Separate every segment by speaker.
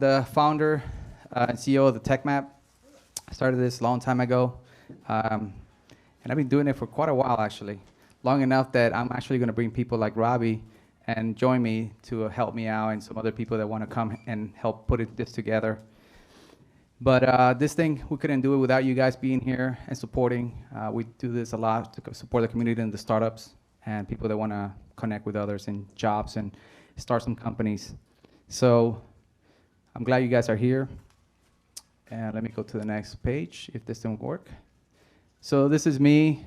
Speaker 1: the founder and CEO of the TechMap. I started this a long time ago, and I've been doing it for quite a while, actually. Long enough that I'm actually going to bring people like Robbie and join me to help me out, and some other people that want to come and help put this together. But this thing, we couldn't do it without you guys being here and supporting. We do this a lot to support the community and the startups and people that want to connect with others in jobs and start some companies. So I'm glad you guys are here. And let me go to the next page if this didn't work. So this is me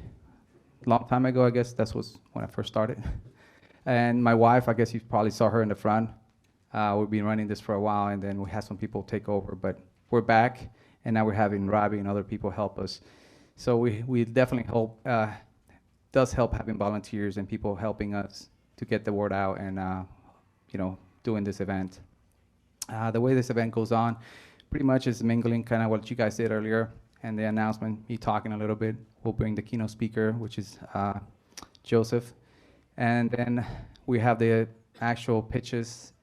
Speaker 1: a long time ago, I guess. That was when I first started. And my wife, I guess you probably saw her in the front. We've been running this for a while, and then we had some people take over. But we're back, and now we're having Robbie and other people help us. So we definitely hope, does help having volunteers and people helping us to get the word out and doing this event. The way this event goes on pretty much is mingling, kind of what you guys did earlier, and the announcement, me talking a little bit. We'll bring the keynote speaker, which is Joseph. And then we have the actual pitches,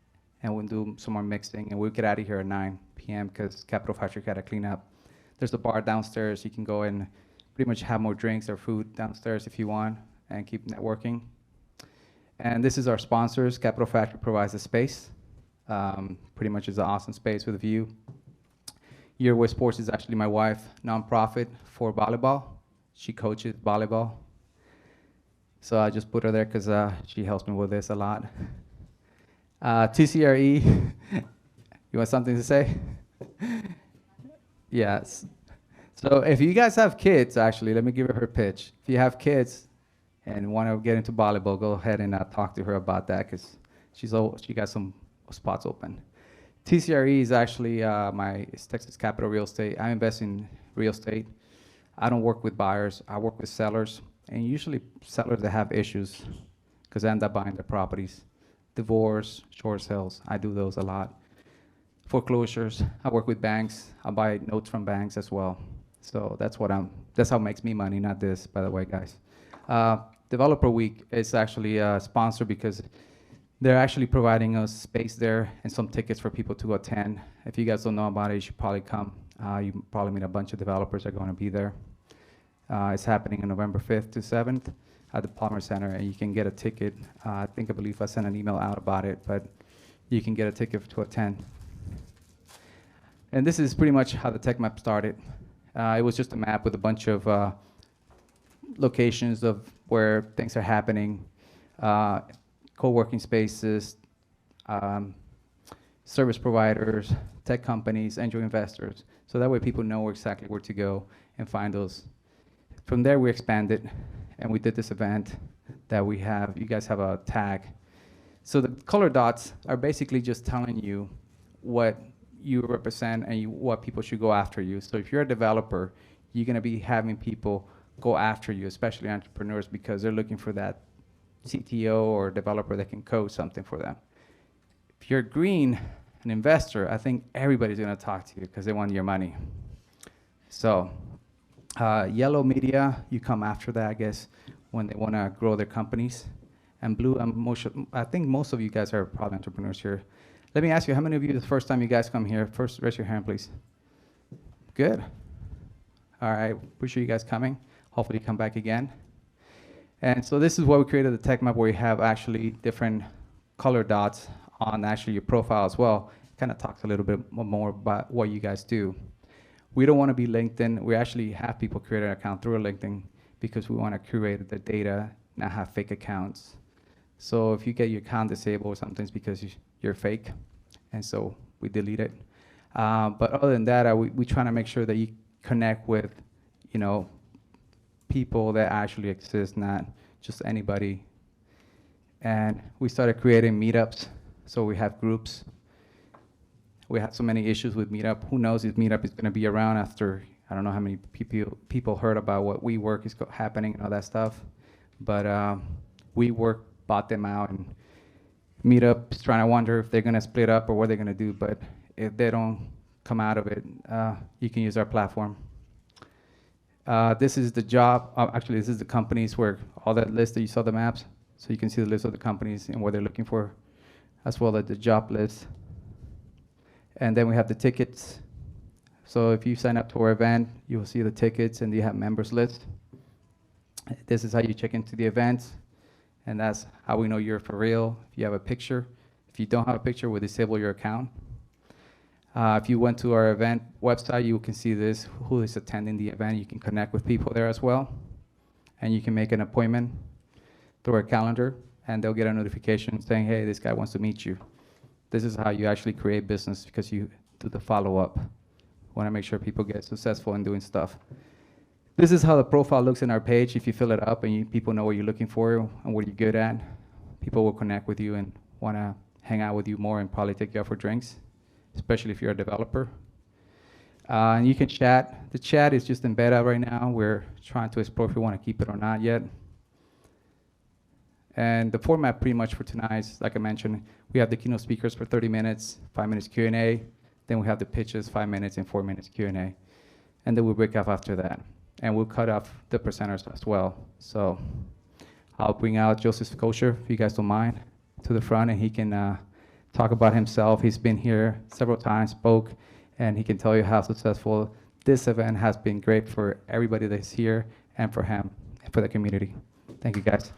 Speaker 1: and we'll do some more mixing, and we'll get out of here at 9 p.m. because Capital Factory got to clean up. There's a bar downstairs. You can go and pretty much have more drinks or food downstairs if you want, and keep networking. And this is our sponsors. Capital Factory provides the space. Pretty much is an awesome space with a view. Your Way Sports is actually my wife, nonprofit for volleyball. She coaches volleyball. So I just put her there because she helps me with this a lot. TCRE, you want something to say? Yes. So if you guys have kids, actually, let me give her a pitch. If you have kids and want to get into volleyball, go ahead and talk to her about that because she got some spots open. TCRE is actually it's Texas Capital Real Estate. I invest in real estate. I don't work with buyers. I work with sellers, and usually sellers that have issues because I end up buying their properties. Divorce, short sales, I do those a lot. Foreclosures, I work with banks. I buy notes from banks as well. So that's how it makes me money, not this, by the way, guys. Developer Week is actually sponsored because they're actually providing us space there and some tickets for people to attend. If you guys don't know about it, you should probably come. You probably meet a bunch of developers that are going to be there. It's happening on November 5th to 7th at the Palmer Center, and you can get a ticket. I believe I sent an email out about it, but you can get a ticket to attend. And this is pretty much how the TechMap started. It was just a map with a bunch of locations of where things are happening, co-working spaces, service providers, tech companies, angel investors. So that way people know exactly where to go and find those. From there, we expanded, and we did this event that we have. You guys have a tag. So the color dots are basically just telling you what you represent and what people should go after you. So if you're a developer, you're going to be having people go after you, especially entrepreneurs, because they're looking for that CTO or developer that can code something for them. If you're green, an investor, I think everybody's going to talk to you because they want your money. So yellow media, you come after that, I guess, when they want to grow their companies. And blue, I think most of you guys are probably entrepreneurs here. Let me ask you, how many of you, the first time you guys come here, first raise your hand, please. Good. All right, appreciate you guys coming. Hopefully you come back again. And so this is why we created the tech map, where you have actually different color dots on actually your profile as well. Kind of talks a little bit more about what you guys do. We don't want to be LinkedIn. We actually have people create an account through LinkedIn because we want to curate the data, not have fake accounts. So if you get your account disabled or something, it's because you're fake, and so we delete it. But other than that, we try to make sure that you connect with, people that actually exist, not just anybody. And we started creating meetups, so we have groups. We had so many issues with Meetup. Who knows if Meetup is going to be around after, I don't know how many people heard about what WeWork is happening and all that stuff. But WeWork bought them out, and Meetup is trying to wonder if they're going to split up or what they're going to do. But if they don't come out of it, you can use our platform. This is the job. Actually, this is the companies where all that list that you saw the maps. So you can see the list of the companies and what they're looking for, as well as the job list. And then we have the tickets. So if you sign up to our event, you will see the tickets and you have members list. This is how you check into the event, and that's how we know you're for real. If you have a picture. If you don't have a picture, we'll disable your account. If you went to our event website, you can see this, who is attending the event. You can connect with people there as well. And you can make an appointment through our calendar, and they'll get a notification saying, hey, this guy wants to meet you. This is how you actually create business, because you do the follow-up. Want to make sure people get successful in doing stuff. This is how the profile looks in our page. If you fill it up and people know what you're looking for and what you're good at, people will connect with you and want to hang out with you more and probably take you out for drinks, especially if you're a developer. And you can chat. The chat is just in beta right now. We're trying to explore if we want to keep it or not yet. And the format pretty much for tonight is, like I mentioned, we have the keynote speakers for 30 minutes, 5 minutes Q&A. Then we have the pitches, 5 minutes and 4 minutes Q&A. And then we'll break off after that. And we'll cut off the presenters as well. So I'll bring out Joseph Kosher, if you guys don't mind, to the front, and he can talk about himself. He's been here several times, spoke, and he can tell you how successful this event has been. Great for everybody that's here and for him and for the community. Thank you, guys.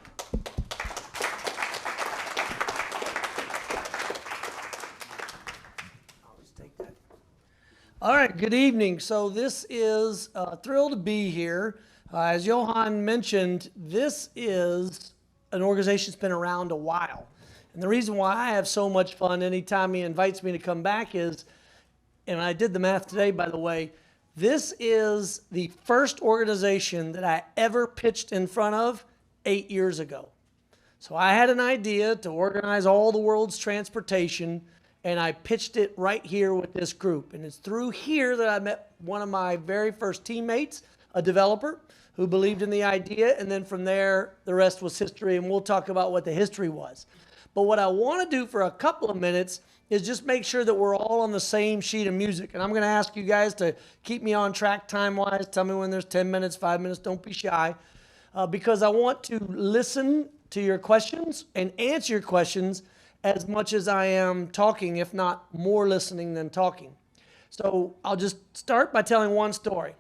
Speaker 2: All right, good evening. So this is thrilled to be here. As Johan mentioned, this is an organization that's been around a while. And the reason why I have so much fun anytime he invites me to come back is, and I did the math today, by the way, this is the first organization that I ever pitched in front of 8 years ago. So I had an idea to organize all the world's transportation, and I pitched it right here with this group. And it's through here that I met one of my very first teammates, a developer, who believed in the idea. And then from there, the rest was history, and we'll talk about what the history was. But what I want to do for a couple of minutes is just make sure that we're all on the same sheet of music. And I'm going to ask you guys to keep me on track time-wise. Tell me when there's 10 minutes, 5 minutes. Don't be shy. Because I want to listen to your questions and answer your questions as much as I am talking, if not more listening than talking. So I'll just start by telling one story.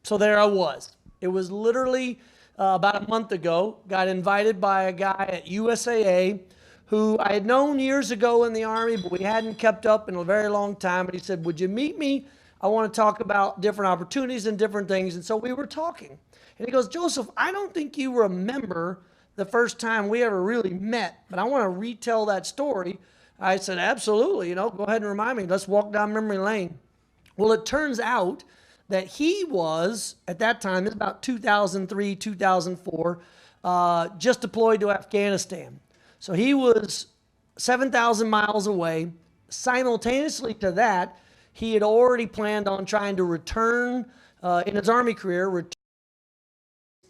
Speaker 2: So there I was. It was literally about a month ago. Got invited by a guy at USAA who I had known years ago in the Army, but we hadn't kept up in a very long time. And he said, would you meet me? I want to talk about different opportunities and different things. And so we were talking. And he goes, Joseph, I don't think you remember the first time we ever really met, but I want to retell that story. I said, absolutely, go ahead and remind me. Let's walk down memory lane. Well, it turns out that he was, at that time, it's about 2003, 2004, just deployed to Afghanistan. So he was 7,000 miles away. Simultaneously to that, he had already planned on trying to return in his Army career,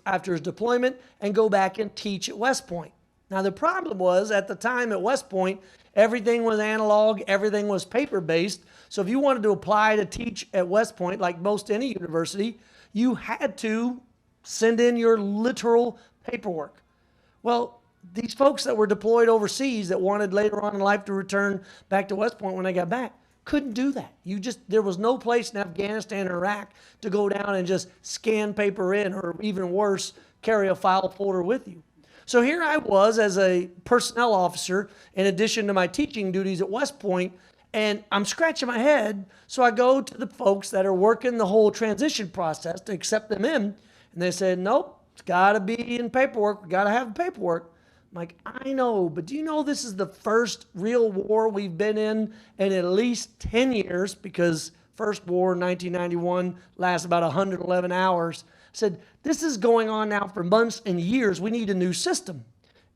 Speaker 2: after his deployment, and go back and teach at West Point. Now, the problem was, at the time at West Point, everything was analog, everything was paper-based. So if you wanted to apply to teach at West Point, like most any university, you had to send in your literal paperwork. Well, these folks that were deployed overseas that wanted later on in life to return back to West Point when they got back, couldn't do that. There was no place in Afghanistan or Iraq to go down and just scan paper in, or even worse, carry a file folder with you. So here I was as a personnel officer, in addition to my teaching duties at West Point, and I'm scratching my head. So I go to the folks that are working the whole transition process to accept them in, and they said, nope, it's got to be in paperwork. We got to have the paperwork. I'm like, I know, but do you know this is the first real war we've been in at least 10 years, because first war in 1991 lasts about 111 hours. I said, this is going on now for months and years. We need a new system.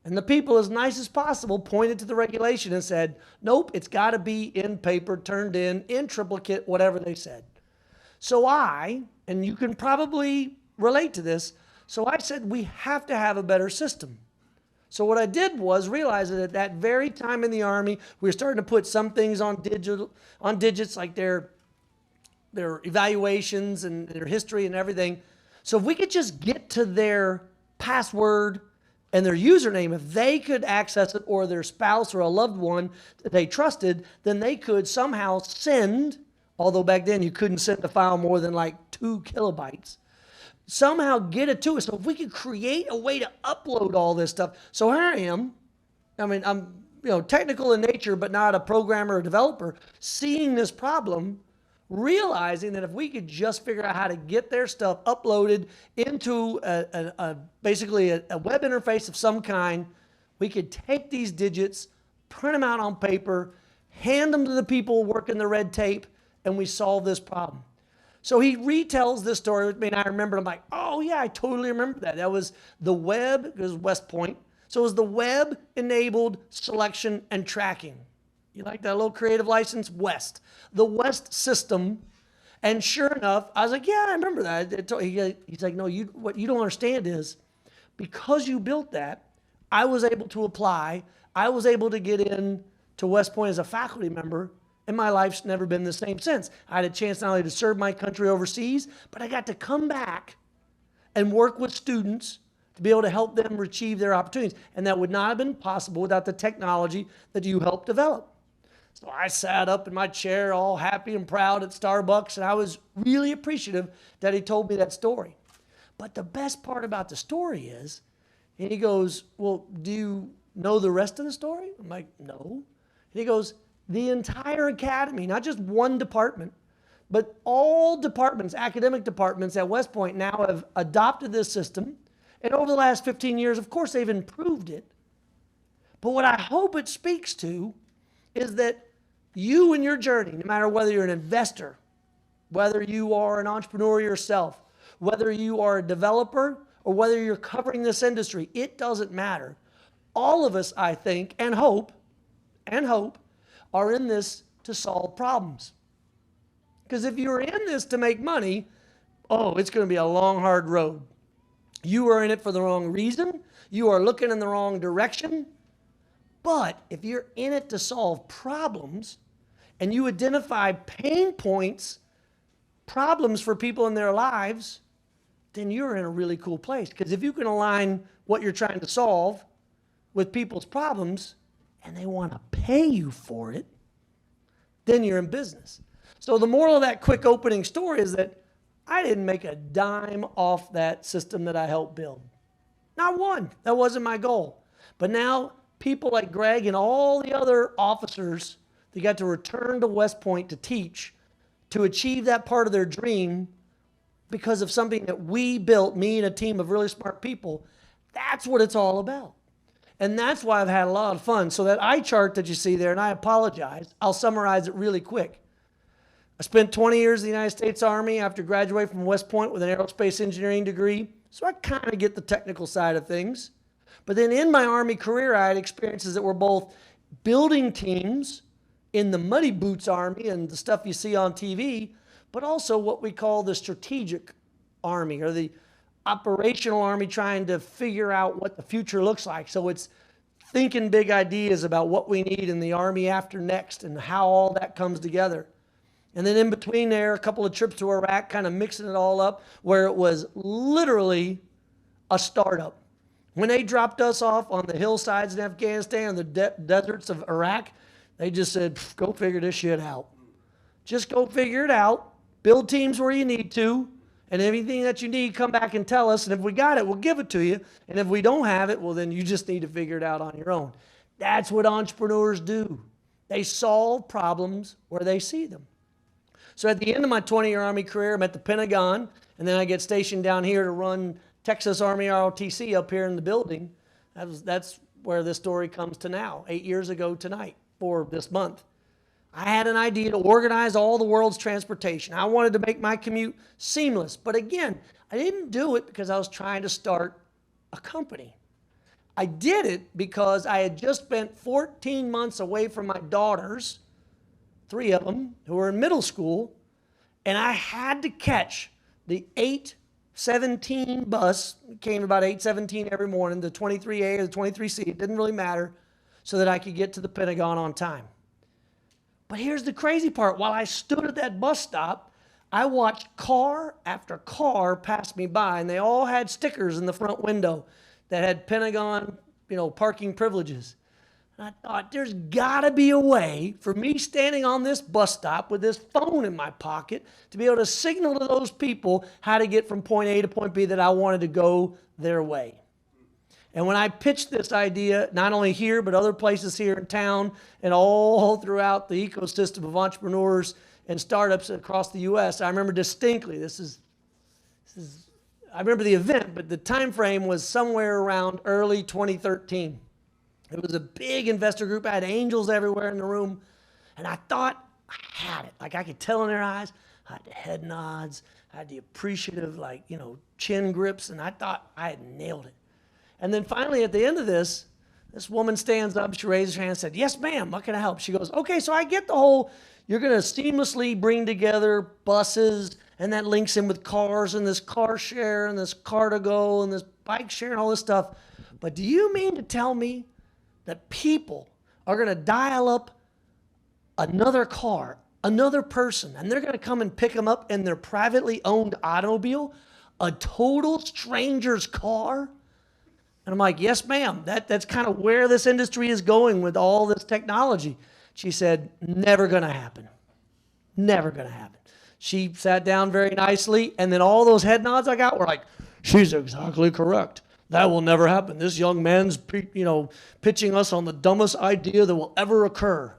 Speaker 2: And the people, as nice as possible, pointed to the regulation and said, nope, it's got to be in paper, turned in triplicate, whatever they said. So and you can probably relate to this, so I said, we have to have a better system. So what I did was realize that at that very time in the Army, we were starting to put some things on digits, like their evaluations and their history and everything. So if we could just get to their password and their username, if they could access it, or their spouse or a loved one that they trusted, then they could somehow send, although back then you couldn't send a file more than like 2 kilobytes, somehow get it to us. So if we could create a way to upload all this stuff. So here I am. I mean, I'm technical in nature, but not a programmer or developer, seeing this problem, realizing that if we could just figure out how to get their stuff uploaded into basically a web interface of some kind, we could take these digits, print them out on paper, hand them to the people working the red tape, and we solve this problem. So he retells this story with me, and I remember, I'm like, oh yeah, I totally remember that. That was the web, it was West Point. So it was the web-enabled selection and tracking. You like that little creative license? West. The West system. And sure enough, I was like, yeah, I remember that. He's like, no, what you don't understand is, because you built that, I was able to apply. I was able to get in to West Point as a faculty member, and my life's never been the same since. I had a chance not only to serve my country overseas, but I got to come back and work with students to be able to help them achieve their opportunities. And that would not have been possible without the technology that you helped develop. So I sat up in my chair all happy and proud at Starbucks, and I was really appreciative that he told me that story. But the best part about the story is, and he goes, well, do you know the rest of the story? I'm like, no. And he goes, the entire academy, not just one department, but all departments, academic departments at West Point now have adopted this system. And over the last 15 years, of course, they've improved it. But what I hope it speaks to is that you in your journey, no matter whether you're an investor, whether you are an entrepreneur yourself, whether you are a developer, or whether you're covering this industry, it doesn't matter. All of us, I think, and hope, are in this to solve problems. Because if you're in this to make money, oh, it's going to be a long, hard road. You are in it for the wrong reason. You are looking in the wrong direction. But if you're in it to solve problems, and you identify pain points, problems for people in their lives, then you're in a really cool place. Because if you can align what you're trying to solve with people's problems, and they want to pay you for it, then you're in business. So the moral of that quick opening story is that I didn't make a dime off that system that I helped build. Not one. That wasn't my goal. But now people like Greg and all the other officers, they got to return to West Point to teach, to achieve that part of their dream because of something that we built, me and a team of really smart people. That's what it's all about. And that's why I've had a lot of fun. So that eye chart that you see there, and I apologize, I'll summarize it really quick. I spent 20 years in the United States Army after graduating from West Point with an aerospace engineering degree. So I kind of get the technical side of things. But then in my Army career, I had experiences that were both building teams in the muddy boots Army and the stuff you see on TV, but also what we call the strategic Army, or the operational Army, trying to figure out what the future looks like. So it's thinking big ideas about what we need in the Army after next and how all that comes together. And then in between there, a couple of trips to Iraq, kind of mixing it all up, where it was literally a startup. When they dropped us off on the hillsides in Afghanistan and the deserts of Iraq, they just said, go figure this shit out. Just go figure it out. Build teams where you need to. And anything that you need, come back and tell us. And if we got it, we'll give it to you. And if we don't have it, well, then you just need to figure it out on your own. That's what entrepreneurs do. They solve problems where they see them. So at the end of my 20-year Army career, I'm at the Pentagon, and then I get stationed down here to run Texas Army ROTC up here in the building. That's where this story comes to now, 8 years ago tonight, for this month. I had an idea to organize all the world's transportation. I wanted to make my commute seamless. But again, I didn't do it because I was trying to start a company. I did it because I had just spent 14 months away from my daughters, 3 of them, who were in middle school, and I had to catch the 8:17 bus. It came about 8:17 every morning, the 23A or the 23C, it didn't really matter, so that I could get to the Pentagon on time. But here's the crazy part. While I stood at that bus stop, I watched car after car pass me by, and they all had stickers in the front window. that had Pentagon, parking privileges. And I thought, there's got to be a way for me standing on this bus stop with this phone in my pocket to be able to signal to those people how to get from point A to point B that I wanted to go their way. And when I pitched this idea, not only here, but other places here in town and all throughout the ecosystem of entrepreneurs and startups across the U.S., I remember distinctly, I remember the event, but the time frame was somewhere around early 2013. It was a big investor group. I had angels everywhere in the room. And I thought I had it. Like I could tell in their eyes. I had the head nods. I had the appreciative, chin grips. And I thought I had nailed it. And then finally, at the end of this woman stands up, she raises her hand and said, "Yes, ma'am, what can I help?" She goes, "Okay, so I get the whole, you're going to seamlessly bring together buses, and that links in with cars, and this car share, and this car-to-go, and this bike share, and all this stuff. But do you mean to tell me that people are going to dial up another car, another person, and they're going to come and pick them up in their privately owned automobile, a total stranger's car?" And I'm like, "Yes, ma'am. That's kind of where this industry is going with all this technology." She said, "Never going to happen. Never going to happen." She sat down very nicely, and then all those head nods I got were like, "She's exactly correct. That will never happen. This young man's, pitching us on the dumbest idea that will ever occur."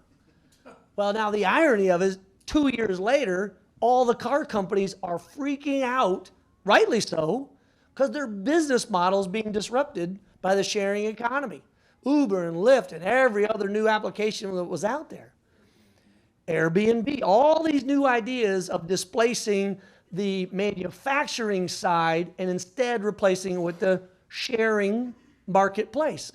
Speaker 2: Well, now the irony of it is 2 years later, all the car companies are freaking out, rightly so, because their business model is being disrupted by the sharing economy. Uber and Lyft and every other new application that was out there. Airbnb, all these new ideas of displacing the manufacturing side and instead replacing it with the sharing marketplace.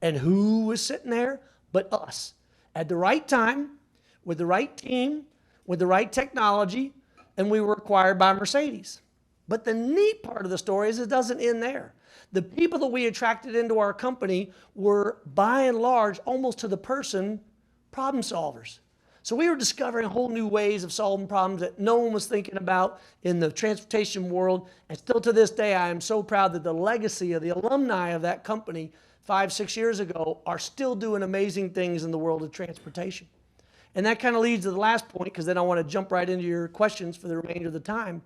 Speaker 2: And who was sitting there but us? At the right time, with the right team, with the right technology, and we were acquired by Mercedes. But the neat part of the story is it doesn't end there. The people that we attracted into our company were, by and large, almost to the person, problem solvers. So we were discovering whole new ways of solving problems that no one was thinking about in the transportation world. And still to this day, I am so proud that the legacy of the alumni of that company 5-6 years ago are still doing amazing things in the world of transportation. And that kind of leads to the last point, because then I want to jump right into your questions for the remainder of the time,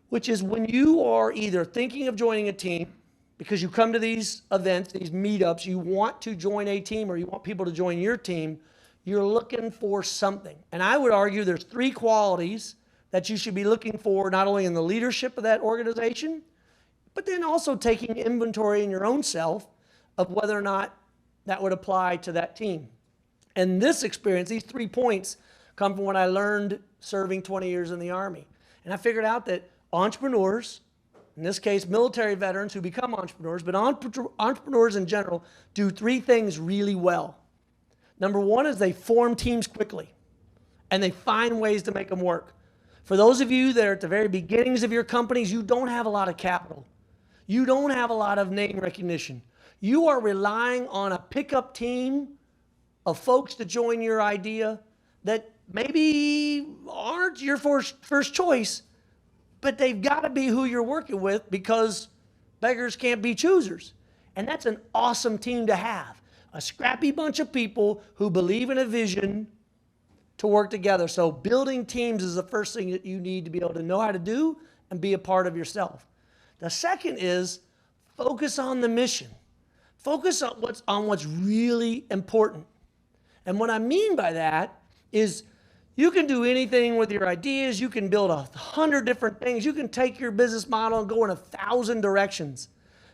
Speaker 2: which is when you are either thinking of joining a team, because you come to these events, these meetups, you want to join a team or you want people to join your team, you're looking for something. And I would argue there's 3 qualities that you should be looking for, not only in the leadership of that organization, but then also taking inventory in your own self of whether or not that would apply to that team. And this experience, these 3 points, come from what I learned serving 20 years in the Army. And I figured out that entrepreneurs, in this case military veterans who become entrepreneurs, but entrepreneurs in general, do 3 things really well. Number 1 is they form teams quickly, and they find ways to make them work. For those of you that are at the very beginnings of your companies, you don't have a lot of capital. You don't have a lot of name recognition. You are relying on a pickup team of folks to join your idea that maybe aren't your first choice, but they've got to be who you're working with, because beggars can't be choosers. And that's an awesome team to have. A scrappy bunch of people who believe in a vision to work together. So building teams is the first thing that you need to be able to know how to do and be a part of yourself. The second is focus on the mission. Focus on what's really important. And what I mean by that is you can do anything with your ideas. You can build 100 different things. You can take your business model and go in 1,000 directions.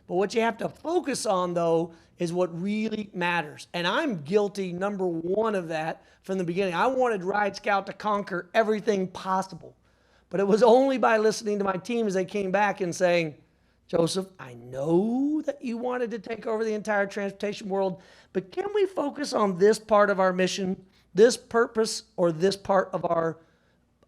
Speaker 2: But what you have to focus on, though, is what really matters. And I'm guilty, number 1 of that from the beginning. I wanted Ride Scout to conquer everything possible. But it was only by listening to my team as they came back and saying, "Joseph, I know that you wanted to take over the entire transportation world, but can we focus on this part of our mission, this purpose, or this part of our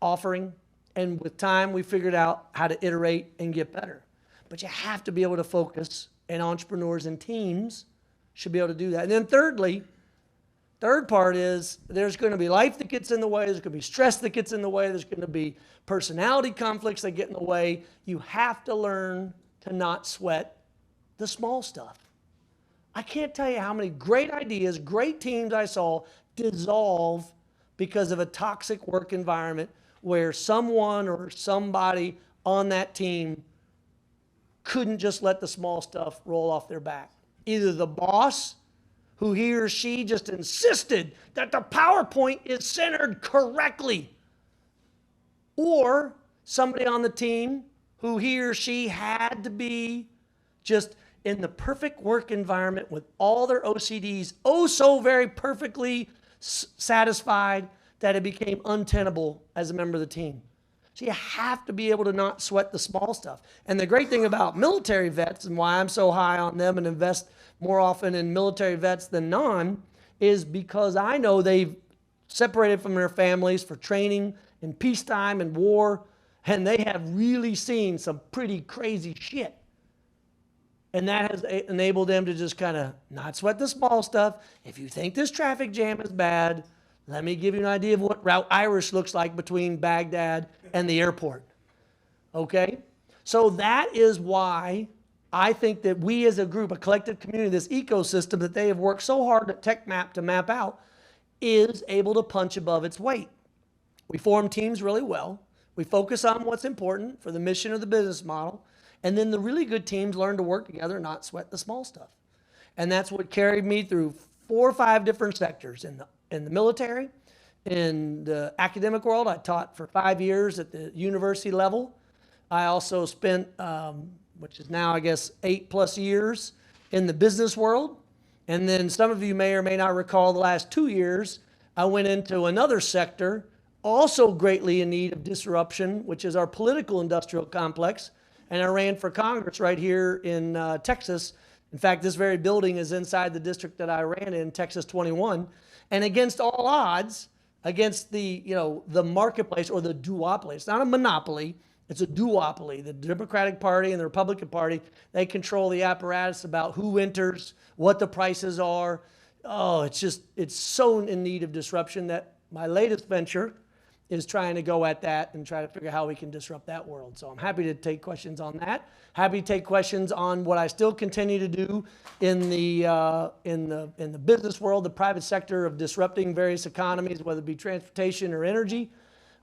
Speaker 2: offering?" And with time, we figured out how to iterate and get better. But you have to be able to focus, and entrepreneurs and teams should be able to do that. And then thirdly, third part is there's going to be life that gets in the way. There's going to be stress that gets in the way. There's going to be personality conflicts that get in the way. You have to learn to not sweat the small stuff. I can't tell you how many great ideas, great teams I saw dissolve because of a toxic work environment where someone or somebody on that team couldn't just let the small stuff roll off their back. Either the boss, who he or she just insisted that the PowerPoint is centered correctly, or somebody on the team who he or she had to be just in the perfect work environment with all their OCDs oh so very perfectly satisfied that it became untenable as a member of the team. So you have to be able to not sweat the small stuff. And the great thing about military vets and why I'm so high on them and invest more often in military vets than non is because I know they've separated from their families for training in peacetime and war, and they have really seen some pretty crazy shit. And that has enabled them to just kind of not sweat the small stuff. If you think this traffic jam is bad, let me give you an idea of what Route Irish looks like between Baghdad and the airport. Okay? So that is why I think that we as a group, a collective community, this ecosystem that they have worked so hard at TechMap to map out, is able to punch above its weight. We form teams really well. We focus on what's important for the mission of the business model. And then the really good teams learn to work together and not sweat the small stuff. And that's what carried me through 4 or 5 different sectors. In the military, in the academic world, I taught for 5 years at the university level. I also spent, which is now I guess 8+ years, in the business world. And then some of you may or may not recall the last 2 years, I went into another sector, also greatly in need of disruption, which is our political industrial complex. And I ran for Congress right here in Texas. In fact, this very building is inside the district that I ran in, Texas 21. And against all odds, against the marketplace or the duopoly. It's not a monopoly, it's a duopoly. The Democratic Party and the Republican Party, they control the apparatus about who enters, what the prices are. Oh, it's so in need of disruption that my latest venture is trying to go at that and try to figure out how we can disrupt that world. So I'm happy to take questions on that. Happy to take questions on what I still continue to do in the business world, the private sector of disrupting various economies, whether it be transportation or energy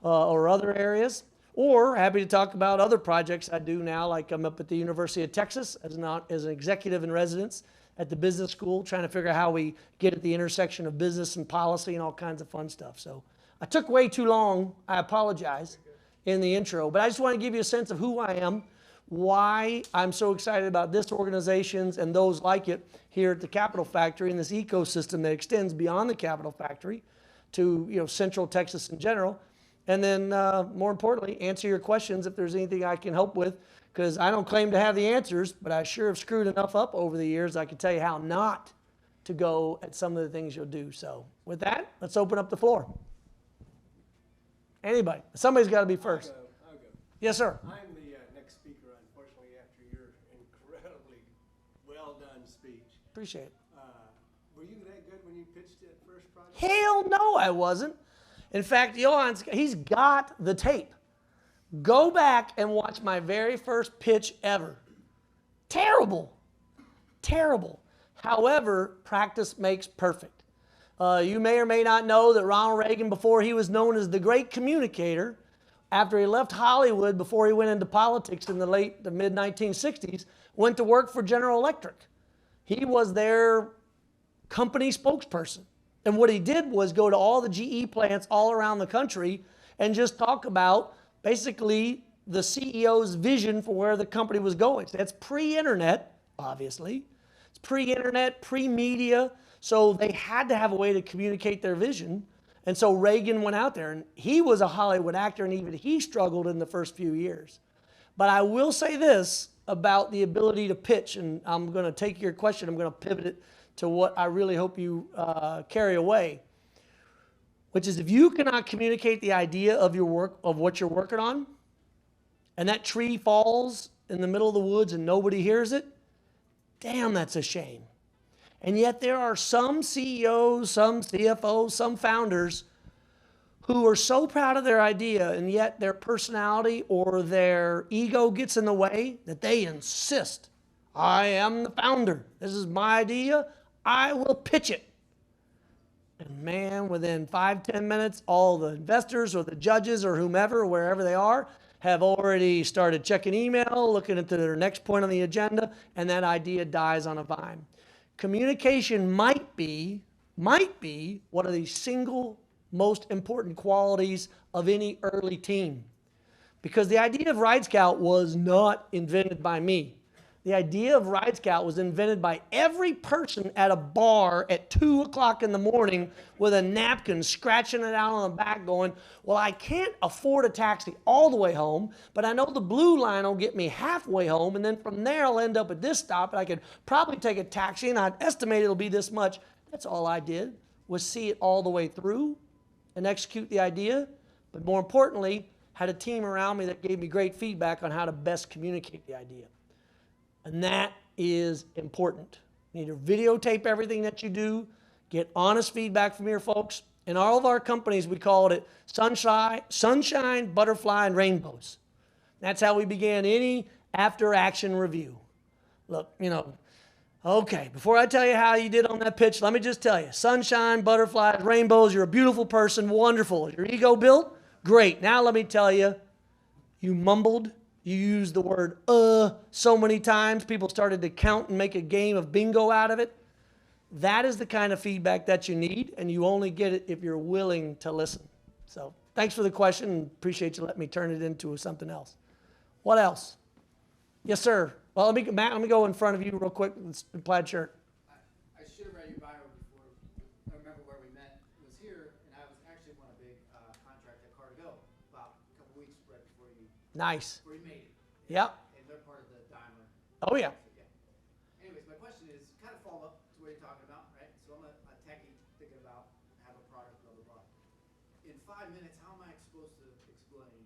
Speaker 2: or other areas. Or happy to talk about other projects I do now, like I'm up at the University of Texas as an executive in residence at the business school, trying to figure out how we get at the intersection of business and policy and all kinds of fun stuff. So I took way too long, I apologize, in the intro, but I just want to give you a sense of who I am, why I'm so excited about this organizations and those like it here at the Capital Factory and this ecosystem that extends beyond the Capital Factory to Central Texas in general. And then more importantly, answer your questions if there's anything I can help with, because I don't claim to have the answers, but I sure have screwed enough up over the years I can tell you how not to go at some of the things you'll do. So with that, let's open up the floor. Anybody? Somebody's got to be first.
Speaker 3: I'll go.
Speaker 2: Yes, sir.
Speaker 3: I'm the next speaker, unfortunately, after your incredibly well-done speech.
Speaker 2: Appreciate it.
Speaker 3: Were you that good when you pitched that first project?
Speaker 2: Hell no, I wasn't. In fact, he's got the tape. Go back and watch my very first pitch ever. Terrible. Terrible. However, practice makes perfect. You may or may not know that Ronald Reagan, before he was known as the great communicator, after he left Hollywood, before he went into politics in the mid-1960s, went to work for General Electric. He was their company spokesperson. And what he did was go to all the GE plants all around the country and just talk about basically the CEO's vision for where the company was going. So that's pre-internet, obviously. It's pre-internet, pre-media. So they had to have a way to communicate their vision. And so Reagan went out there, and he was a Hollywood actor, and even he struggled in the first few years. But I will say this about the ability to pitch, and I'm going to take your question, I'm going to pivot it to what I really hope you carry away, which is if you cannot communicate the idea of your work, of what you're working on, and that tree falls in the middle of the woods and nobody hears it, damn, that's a shame. And yet there are some CEOs, some CFOs, some founders who are so proud of their idea, and yet their personality or their ego gets in the way that they insist I am the founder. This is my idea. I will pitch it. And man, within 5-10 minutes, all the investors or the judges or whomever, wherever they are, have already started checking email, looking at their next point on the agenda, and that idea dies on a vine. Communication might be one of the single most important qualities of any early team. Because the idea of Ride Scout was not invented by me. The idea of Ride Scout was invented by every person at a bar at 2 o'clock in the morning with a napkin scratching it out on the back going, well, I can't afford a taxi all the way home, but I know the blue line will get me halfway home, and then from there I'll end up at this stop, and I could probably take a taxi, and I'd estimate it'll be this much. That's all I did, was see it all the way through and execute the idea, but more importantly, had a team around me that gave me great feedback on how to best communicate the idea. And that is important. You need to videotape everything that you do, get honest feedback from your folks. In all of our companies, we called it sunshine, butterfly, and rainbows. That's how we began any after-action review. Look, okay, before I tell you how you did on that pitch, let me just tell you, sunshine, butterflies, rainbows, you're a beautiful person, wonderful. Is your ego built? Great. Now let me tell you, you mumbled. You used the word so many times, people started to count and make a game of bingo out of it. That is the kind of feedback that you need, and you only get it if you're willing to listen. So thanks for the question, and appreciate you letting me turn it into something else. What else? Yes, sir. Well, Matt, let me go in front of you real quick with the plaid shirt.
Speaker 1: I should have read your bio before. I remember where we met was here, and I was actually won a big contract at Cargo about a couple weeks right before you.
Speaker 2: Nice.
Speaker 1: Where you made it.
Speaker 2: Yep.
Speaker 1: And they're part of the Daimler.
Speaker 2: Oh, yeah.
Speaker 1: Anyways, my question is kind of follow up to what you're talking about, right? So I'm a techie thinking about have a product, blah, blah, blah. In 5 minutes, how am I supposed to explain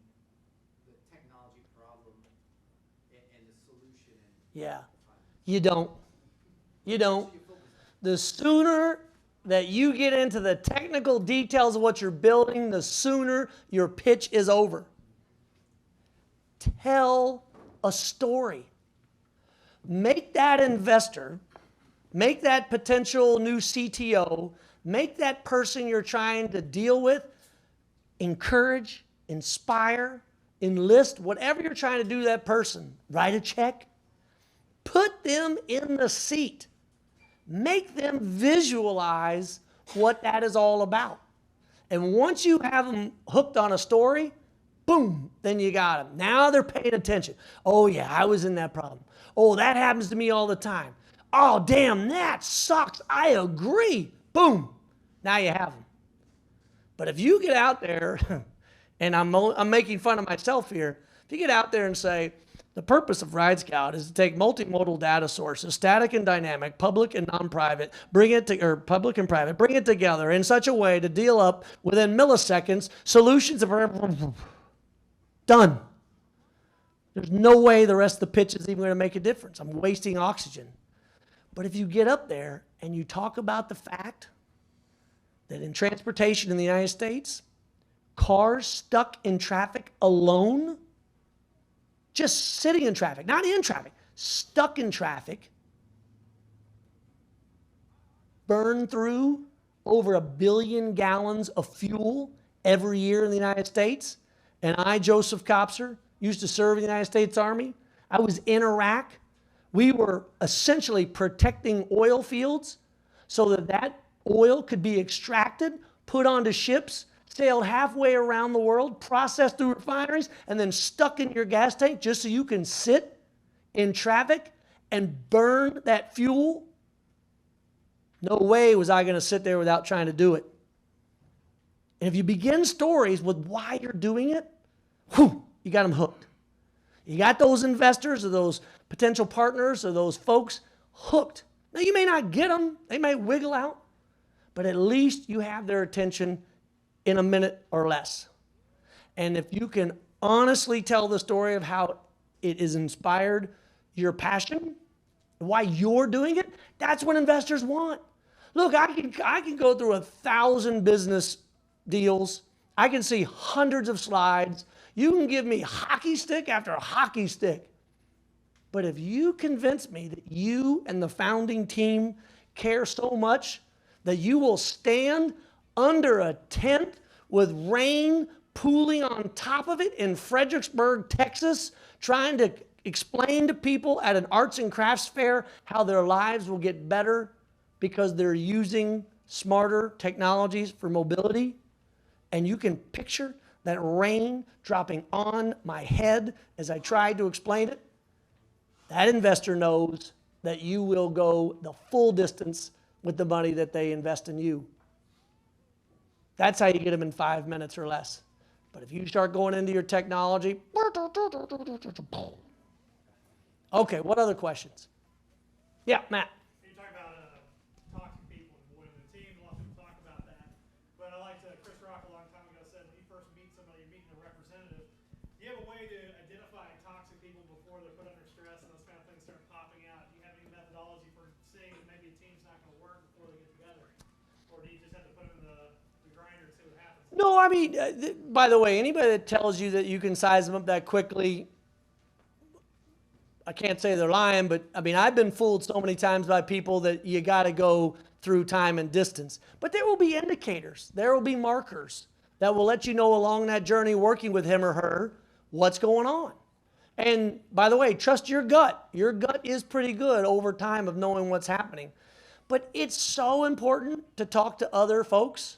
Speaker 1: the technology problem and the solution?
Speaker 2: Yeah. You don't. You don't. The sooner that you get into the technical details of what you're building, the sooner your pitch is over. Tell a story. Make that investor, make that potential new CTO, make that person you're trying to deal with encourage, inspire, enlist, whatever you're trying to do to that person. Write a check. Put them in the seat. Make them visualize what that is all about. And once you have them hooked on a story, boom, then you got them. Now they're paying attention. Oh yeah, I was in that problem. Oh, that happens to me all the time. Oh, damn, that sucks. I agree. Boom. Now you have them. But if you get out there, and I'm making fun of myself here, if you get out there and say, the purpose of Ride Scout is to take multimodal data sources, static and dynamic, public and non-private, public and private, bring it together in such a way to deal up within milliseconds solutions of done. There's no way the rest of the pitch is even going to make a difference. I'm wasting oxygen. But if you get up there and you talk about the fact that in transportation in the United States, cars stuck in traffic alone, just sitting in traffic, not in traffic, stuck in traffic, burn through over 1 billion gallons of fuel every year in the United States. And I, Joseph Kopser, used to serve in the United States Army. I was in Iraq. We were essentially protecting oil fields so that that oil could be extracted, put onto ships, sailed halfway around the world, processed through refineries, and then stuck in your gas tank just so you can sit in traffic and burn that fuel. No way was I going to sit there without trying to do it. And if you begin stories with why you're doing it, whew, you got them hooked. You got those investors or those potential partners or those folks hooked. Now, you may not get them. They may wiggle out. But at least you have their attention in a minute or less. And if you can honestly tell the story of how it has inspired your passion, why you're doing it, that's what investors want. Look, I can go through 1,000 business deals. I can see hundreds of slides. You can give me hockey stick after hockey stick. But if you convince me that you and the founding team care so much that you will stand under a tent with rain pooling on top of it in Fredericksburg, Texas, trying to explain to people at an arts and crafts fair how their lives will get better because they're using smarter technologies for mobility, and you can picture that rain dropping on my head as I tried to explain it, that investor knows that you will go the full distance with the money that they invest in you. That's how you get them in 5 minutes or less. But if you start going into your technology, okay, what other questions? Yeah, Matt.
Speaker 4: You talk about toxic people and winning the team. A lot of people talk about that. But I like Chris Rock a long time ago said when you first meet somebody, you're meeting a representative. Do you have a way to identify toxic people before they're put under stress and those kind of things start popping out? Do you have any methodology for seeing that maybe a team's not going to work before they get together? Or do you just have to put them in the grinder and see what happens?
Speaker 2: No, I mean, by the way, anybody that tells you that you can size them up that quickly, I can't say they're lying, but I mean, I've been fooled so many times by people that you got to go through time and distance. But there will be indicators. There will be markers that will let you know along that journey working with him or her what's going on. And by the way, trust your gut. Your gut is pretty good over time of knowing what's happening. But it's so important to talk to other folks.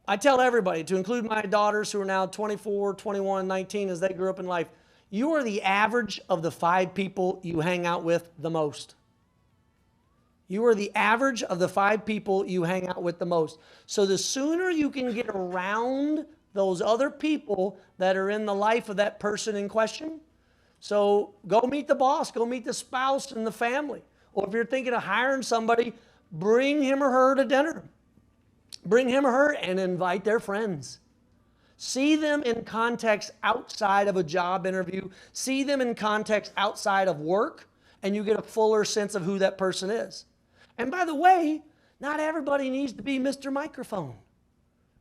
Speaker 2: I tell everybody, to include my daughters who are now 24, 21, 19 as they grew up in life, you are the average of the 5 people you hang out with the most. You are the average of the 5 people you hang out with the most. So the sooner you can get around those other people that are in the life of that person in question, so go meet the boss, go meet the spouse and the family. Or if you're thinking of hiring somebody, bring him or her to dinner. Bring him or her and invite their friends. See them in context outside of a job interview. See them in context outside of work, and you get a fuller sense of who that person is. And by the way, not everybody needs to be Mr. Microphone.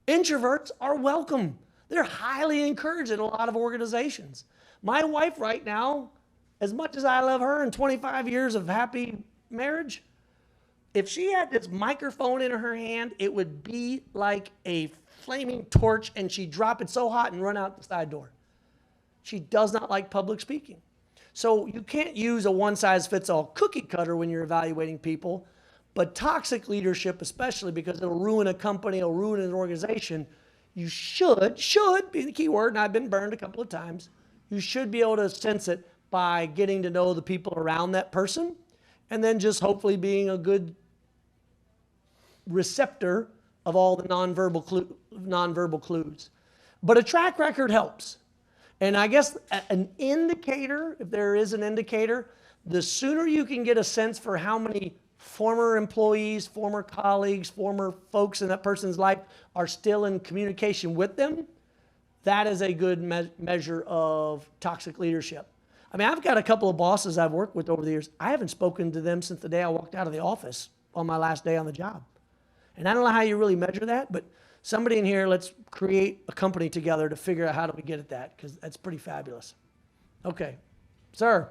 Speaker 2: Introverts are welcome. They're highly encouraged in a lot of organizations. My wife right now, as much as I love her and 25 years of happy marriage, if she had this microphone in her hand, it would be like a flaming torch, and she'd drop it so hot and run out the side door. She does not like public speaking. So you can't use a one-size-fits-all cookie cutter when you're evaluating people, but toxic leadership, especially because it'll ruin a company, it'll ruin an organization, you should be the key word, and I've been burned a couple of times, you should be able to sense it by getting to know the people around that person, and then just hopefully being a good receptor of all the nonverbal clues. But a track record helps. And I guess an indicator, if there is an indicator, the sooner you can get a sense for how many former employees, former colleagues, former folks in that person's life are still in communication with them, that is a good measure of toxic leadership. I mean, I've got a couple of bosses I've worked with over the years. I haven't spoken to them since the day I walked out of the office on my last day on the job. And I don't know how you really measure that, but somebody in here, let's create a company together to figure out how do we get at that, because that's pretty fabulous. Okay. Sir.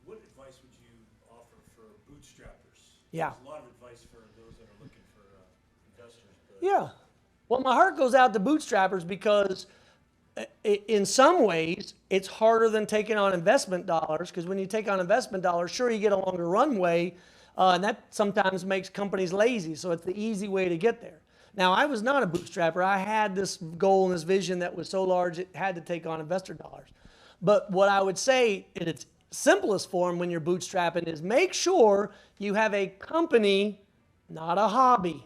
Speaker 3: What advice would you offer for bootstrappers?
Speaker 2: Yeah.
Speaker 3: There's a lot of advice for those that are looking for investors. But
Speaker 2: Yeah. Well, my heart goes out to bootstrappers because in some ways, it's harder than taking on investment dollars, because when you take on investment dollars, sure, you get a longer runway, and that sometimes makes companies lazy, so it's the easy way to get there. Now, I was not a bootstrapper. I had this goal and this vision that was so large it had to take on investor dollars. But what I would say in its simplest form when you're bootstrapping is make sure you have a company, not a hobby.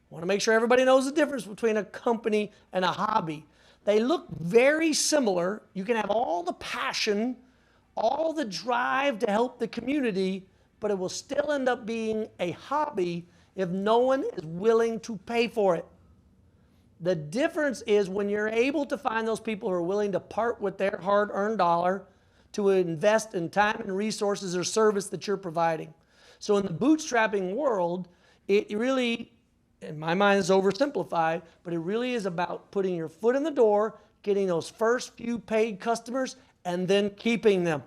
Speaker 2: I want to make sure everybody knows the difference between a company and a hobby. They look very similar. You can have all the passion, all the drive to help the community, but it will still end up being a hobby if no one is willing to pay for it. The difference is when you're able to find those people who are willing to part with their hard-earned dollar to invest in time and resources or service that you're providing. So in the bootstrapping world, it really, in my mind, is oversimplified, but it really is about putting your foot in the door, getting those first few paid customers and then keeping them.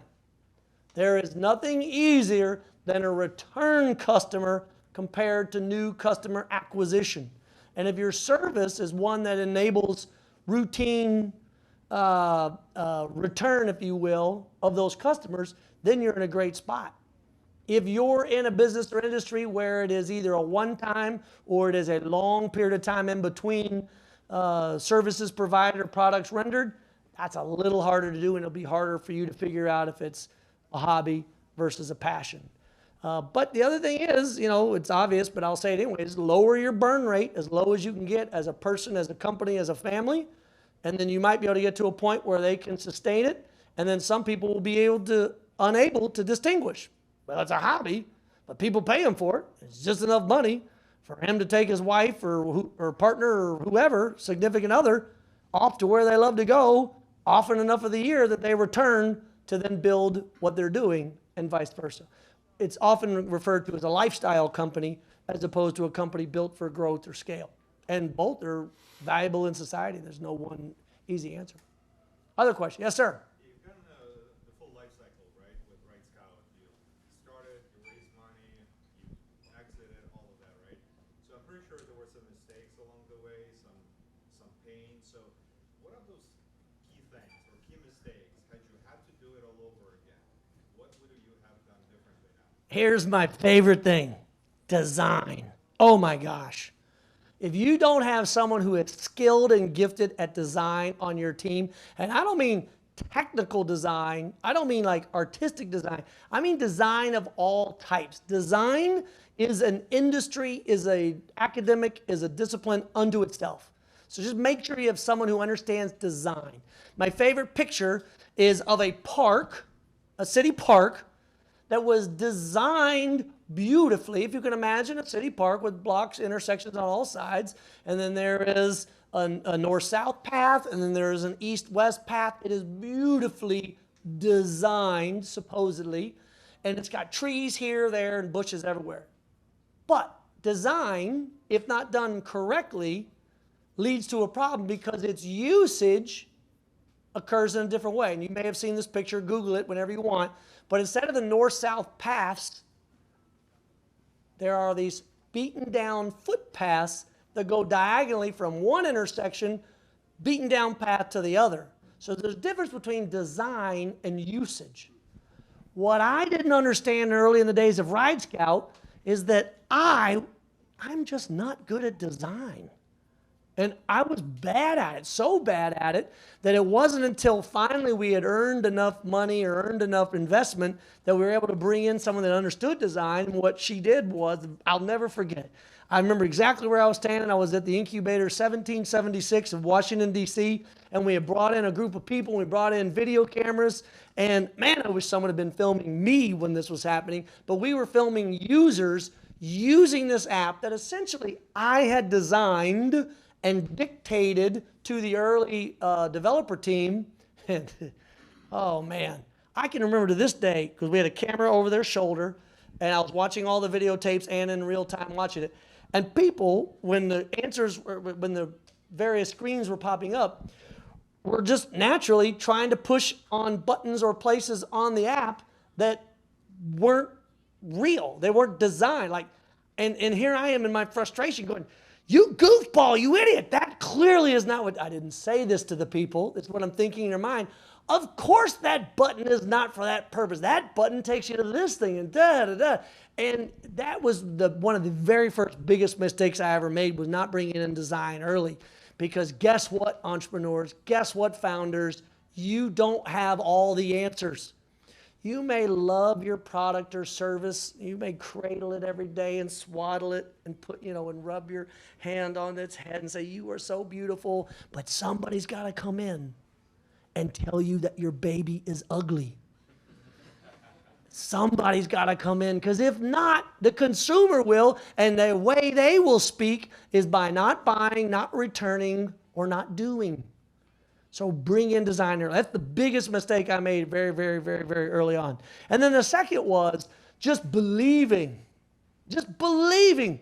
Speaker 2: There is nothing easier than a return customer compared to new customer acquisition. And if your service is one that enables routine return, if you will, of those customers, then you're in a great spot. If you're in a business or industry where it is either a one-time or it is a long period of time in between services provided or products rendered, that's a little harder to do, and it'll be harder for you to figure out if it's a hobby versus a passion. But the other thing is, you know, it's obvious, but I'll say it anyways, lower your burn rate as low as you can get as a person, as a company, as a family, and then you might be able to get to a point where they can sustain it, and then some people will be unable to distinguish. Well, it's a hobby, but people pay him for it. It's just enough money for him to take his wife or partner or whoever, significant other, off to where they love to go often enough of the year that they return to then build what they're doing, and vice versa. It's often referred to as a lifestyle company as opposed to a company built for growth or scale. And both are valuable in society. There's no one easy answer. Other question? Yes, sir.
Speaker 5: You've done the full life cycle, right, with Right Scout. You started, you raised money, you exited, all of that, right? So I'm pretty sure there were some mistakes along the way, some pain. So what are those key things or key mistakes? Had you had to do it all over again, what would you have done differently now?
Speaker 2: Here's my favorite thing, design. Oh my gosh. If you don't have someone who is skilled and gifted at design on your team, and I don't mean technical design, I don't mean like artistic design, I mean design of all types. Design is an industry, is an academic, is a discipline unto itself. So just make sure you have someone who understands design. My favorite picture is of a park, a city park, that was designed beautifully. If you can imagine a city park with blocks, intersections on all sides, and then there is a north-south path, and then there is an east-west path. It is beautifully designed, supposedly, and it's got trees here, there, and bushes everywhere. But design, if not done correctly, leads to a problem because its usage occurs in a different way. And you may have seen this picture, Google it whenever you want, but instead of the north-south paths, there are these beaten down footpaths that go diagonally from one intersection, beaten down path to the other. So there's a difference between design and usage. What I didn't understand early in the days of Ride Scout is that I'm just not good at design. And I was bad at it, so bad at it, that it wasn't until finally we had earned enough money or earned enough investment that we were able to bring in someone that understood design. And what she did was, I'll never forget. I remember exactly where I was standing. I was at the incubator 1776 of Washington, D.C., and we had brought in a group of people. We brought in video cameras. And man, I wish someone had been filming me when this was happening. But we were filming users using this app that essentially I had designed and dictated to the early developer team. And oh man, I can remember to this day, because we had a camera over their shoulder, and I was watching all the videotapes and in real time watching it. And people, when the various screens were popping up, were just naturally trying to push on buttons or places on the app that weren't real. They weren't designed. And here I am in my frustration going, you goofball, you idiot. That clearly is not what, I didn't say this to the people. It's what I'm thinking in their mind. Of course that button is not for that purpose. That button takes you to this thing and da-da-da. And that was one of the very first biggest mistakes I ever made, was not bringing in design early. Because guess what, entrepreneurs? Guess what, founders? You don't have all the answers. You may love your product or service. You may cradle it every day and swaddle it and and rub your hand on its head and say, you are so beautiful. But somebody's got to come in and tell you that your baby is ugly. Somebody's got to come in, because if not, the consumer will, and the way they will speak is by not buying, not returning, or not doing. So bring in designer. That's the biggest mistake I made very, very, very, very early on. And then the second was just believing. Just believing.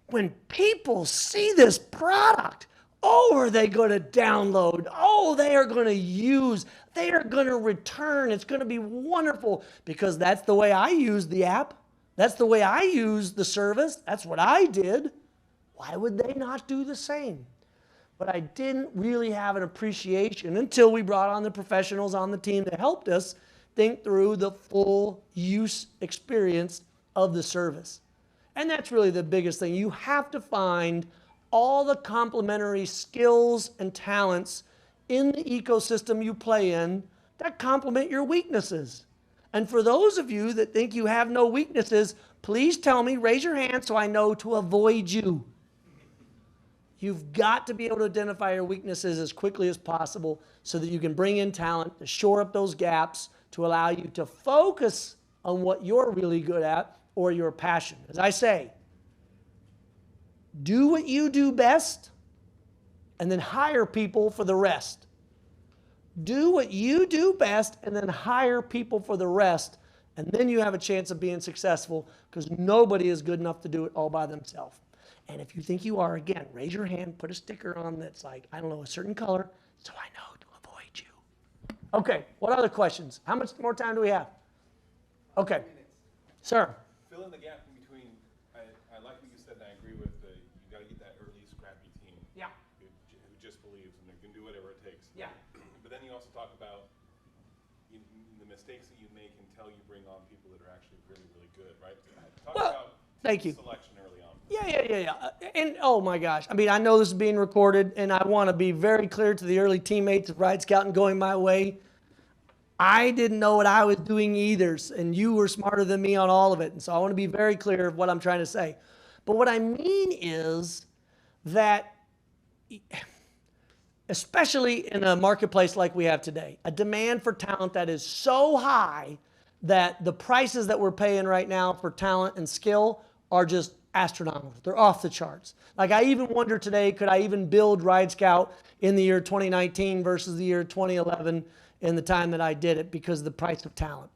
Speaker 2: When people see this product, Oh, are they going to download? Oh, they are going to use. They are going to return. It's going to be wonderful because that's the way I use the app. That's the way I use the service. That's what I did. Why would they not do the same? But I didn't really have an appreciation until we brought on the professionals on the team that helped us think through the full use experience of the service. And that's really the biggest thing. You have to find all the complementary skills and talents in the ecosystem you play in that complement your weaknesses. And for those of you that think you have no weaknesses, please tell me, raise your hand so I know to avoid you. You've got to be able to identify your weaknesses as quickly as possible so that you can bring in talent to shore up those gaps to allow you to focus on what you're really good at or your passion. As I say, do what you do best and then hire people for the rest. Do what you do best and then hire people for the rest, and then you have a chance of being successful because nobody is good enough to do it all by themselves. And if you think you are, again, raise your hand, put a sticker on that's like, I don't know, a certain color, so I know to avoid you. Okay, what other questions? How much more time do we have? Okay. Sir.
Speaker 5: Fill in the gap in between. I like what you said, and I agree with you got to get that early scrappy team.
Speaker 2: Yeah.
Speaker 5: Who just believes and they can do whatever it takes.
Speaker 2: Yeah.
Speaker 5: But then you also talk about the mistakes that you make until you bring on people that are actually really, really good, right? Talk about
Speaker 2: thank you.
Speaker 5: selection early on.
Speaker 2: Yeah. And oh my gosh, I mean, I know this is being recorded, and I want to be very clear to the early teammates of Ride Scout and Going My Way. I didn't know what I was doing either, and you were smarter than me on all of it. And so I want to be very clear of what I'm trying to say. But what I mean is that, especially in a marketplace like we have today, a demand for talent that is so high that the prices that we're paying right now for talent and skill are just astronomical. They're off the charts. Like, I even wonder today, could I even build Ride Scout in the year 2019 versus the year 2011 in the time that I did it because of the price of talent.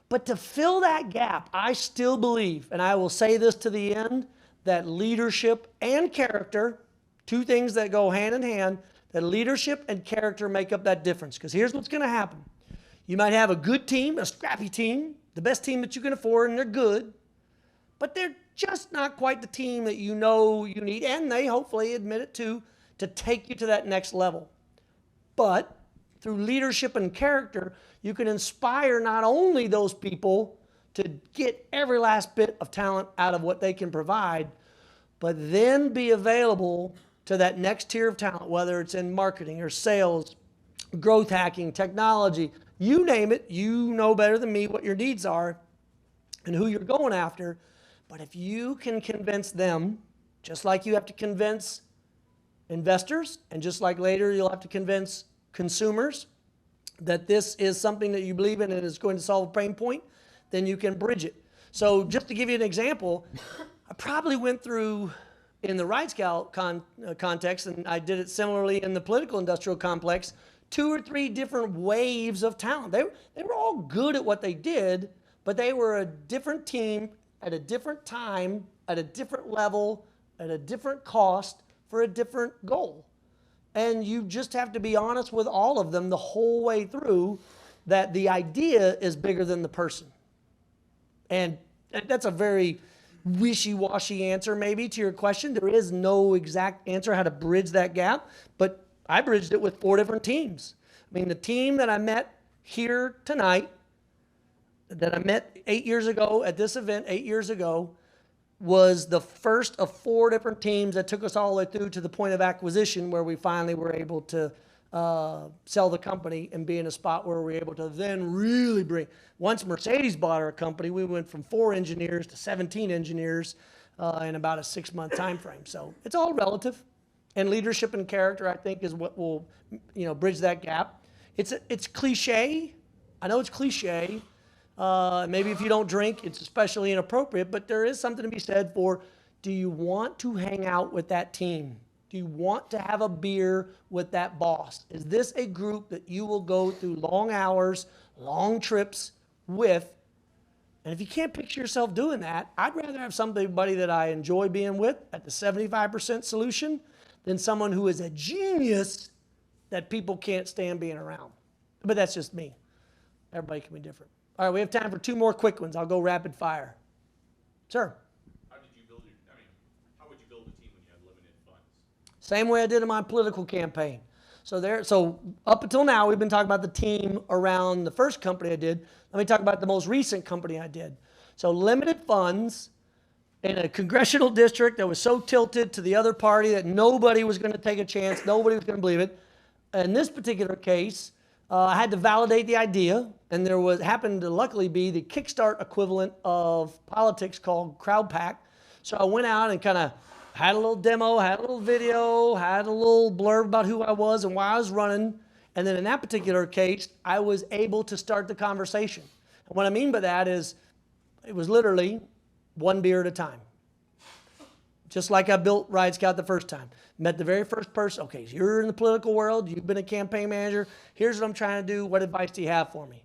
Speaker 2: But to fill that gap, I still believe, and I will say this to the end, that leadership and character, two things that go hand in hand, that leadership and character make up that difference. Because here's what's going to happen. You might have a good team, a scrappy team, the best team that you can afford, and they're good, but they're just not quite the team that you know you need, and they hopefully admit it too, to take you to that next level. But through leadership and character, you can inspire not only those people to get every last bit of talent out of what they can provide, but then be available to that next tier of talent, whether it's in marketing or sales, growth hacking, technology, you name it. You know better than me what your needs are and who you're going after. But if you can convince them, just like you have to convince investors, and just like later you'll have to convince consumers that this is something that you believe in and is going to solve a pain point, then you can bridge it. So just to give you an example, I probably went through, in the Ride Scout context, and I did it similarly in the political industrial complex, 2 or 3 different waves of talent. They were all good at what they did, but they were a different team at a different time, at a different level, at a different cost for a different goal. And you just have to be honest with all of them the whole way through that the idea is bigger than the person. And that's a very wishy-washy answer maybe to your question. There is no exact answer how to bridge that gap, but I bridged it with 4 different teams. I mean, the team that I met here tonight, that I met 8 years ago at this event 8 years ago, was the first of 4 different teams that took us all the way through to the point of acquisition where we finally were able to sell the company and be in a spot where we were able to then really bring. Once Mercedes bought our company, we went from 4 engineers to 17 engineers in about a 6-month time frame. So it's all relative. And leadership and character, I think, is what will, bridge that gap. It's cliche. I know it's cliche. Maybe if you don't drink, it's especially inappropriate, but there is something to be said for, do you want to hang out with that team? Do you want to have a beer with that boss? Is this a group that you will go through long hours, long trips with? And if you can't picture yourself doing that, I'd rather have somebody that I enjoy being with at the 75% solution than someone who is a genius that people can't stand being around. But that's just me. Everybody can be different. All right, we have time for 2 more quick ones. I'll go rapid fire. Sir?
Speaker 5: How did you build how would you build a team when you had limited funds?
Speaker 2: Same way I did in my political campaign. So up until now, we've been talking about the team around the first company I did. Let me talk about the most recent company I did. So limited funds in a congressional district that was so tilted to the other party that nobody was going to take a chance, nobody was going to believe it. In this particular case, I had to validate the idea, and there happened to luckily be the Kickstart equivalent of politics called CrowdPack. So I went out and kind of had a little demo, had a little video, had a little blurb about who I was and why I was running. And then in that particular case, I was able to start the conversation. And what I mean by that is it was literally 1 beer at a time. Just like I built Ride Scout the first time. Met the very first person. Okay, so you're in the political world. You've been a campaign manager. Here's what I'm trying to do. What advice do you have for me?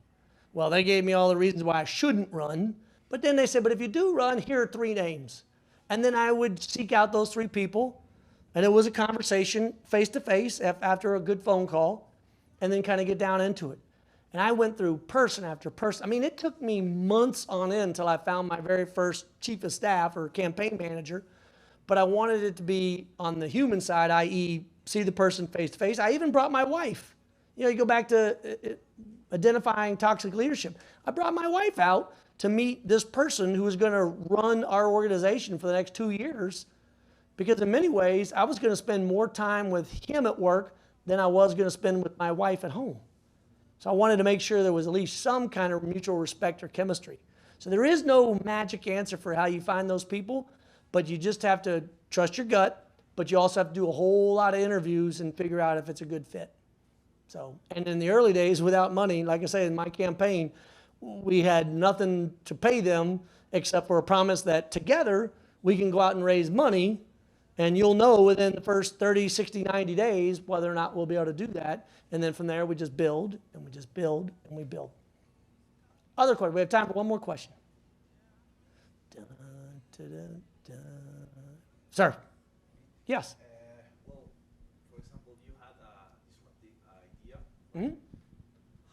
Speaker 2: Well, they gave me all the reasons why I shouldn't run. But then they said, but if you do run, here are 3 names. And then I would seek out those 3 people. And it was a conversation face-to-face after a good phone call. And then kind of get down into it. And I went through person after person. I mean, it took me months on end until I found my very first chief of staff or campaign manager. But I wanted it to be on the human side, i.e. see the person face to face. I even brought my wife. You know, you go back to identifying toxic leadership. I brought my wife out to meet this person who was going to run our organization for the next 2 years. Because in many ways, I was going to spend more time with him at work than I was going to spend with my wife at home. So I wanted to make sure there was at least some kind of mutual respect or chemistry. So there is no magic answer for how you find those people. But you just have to trust your gut, but you also have to do a whole lot of interviews and figure out if it's a good fit. So, and in the early days, without money, like I say, in my campaign, we had nothing to pay them except for a promise that together we can go out and raise money, and you'll know within the first 30, 60, 90 days whether or not we'll be able to do that. And then from there, we just build, and we just build, and we build. Other question. We have time for one more question. Dun, dun, dun. Sir, yes.
Speaker 6: Well, for example, you had a disruptive idea.
Speaker 2: Mm-hmm.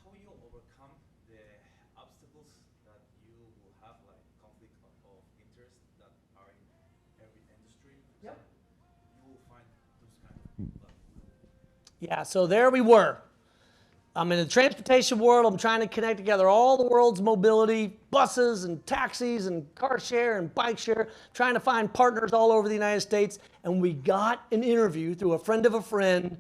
Speaker 6: How will you overcome the obstacles that you will have, like conflict of interest that are in every industry?
Speaker 2: Yep.
Speaker 6: You will find those kind of people that will.
Speaker 2: Yeah, so there we were. I'm in the transportation world. I'm trying to connect together all the world's mobility, buses and taxis and car share and bike share, trying to find partners all over the United States. And we got an interview through a friend of a friend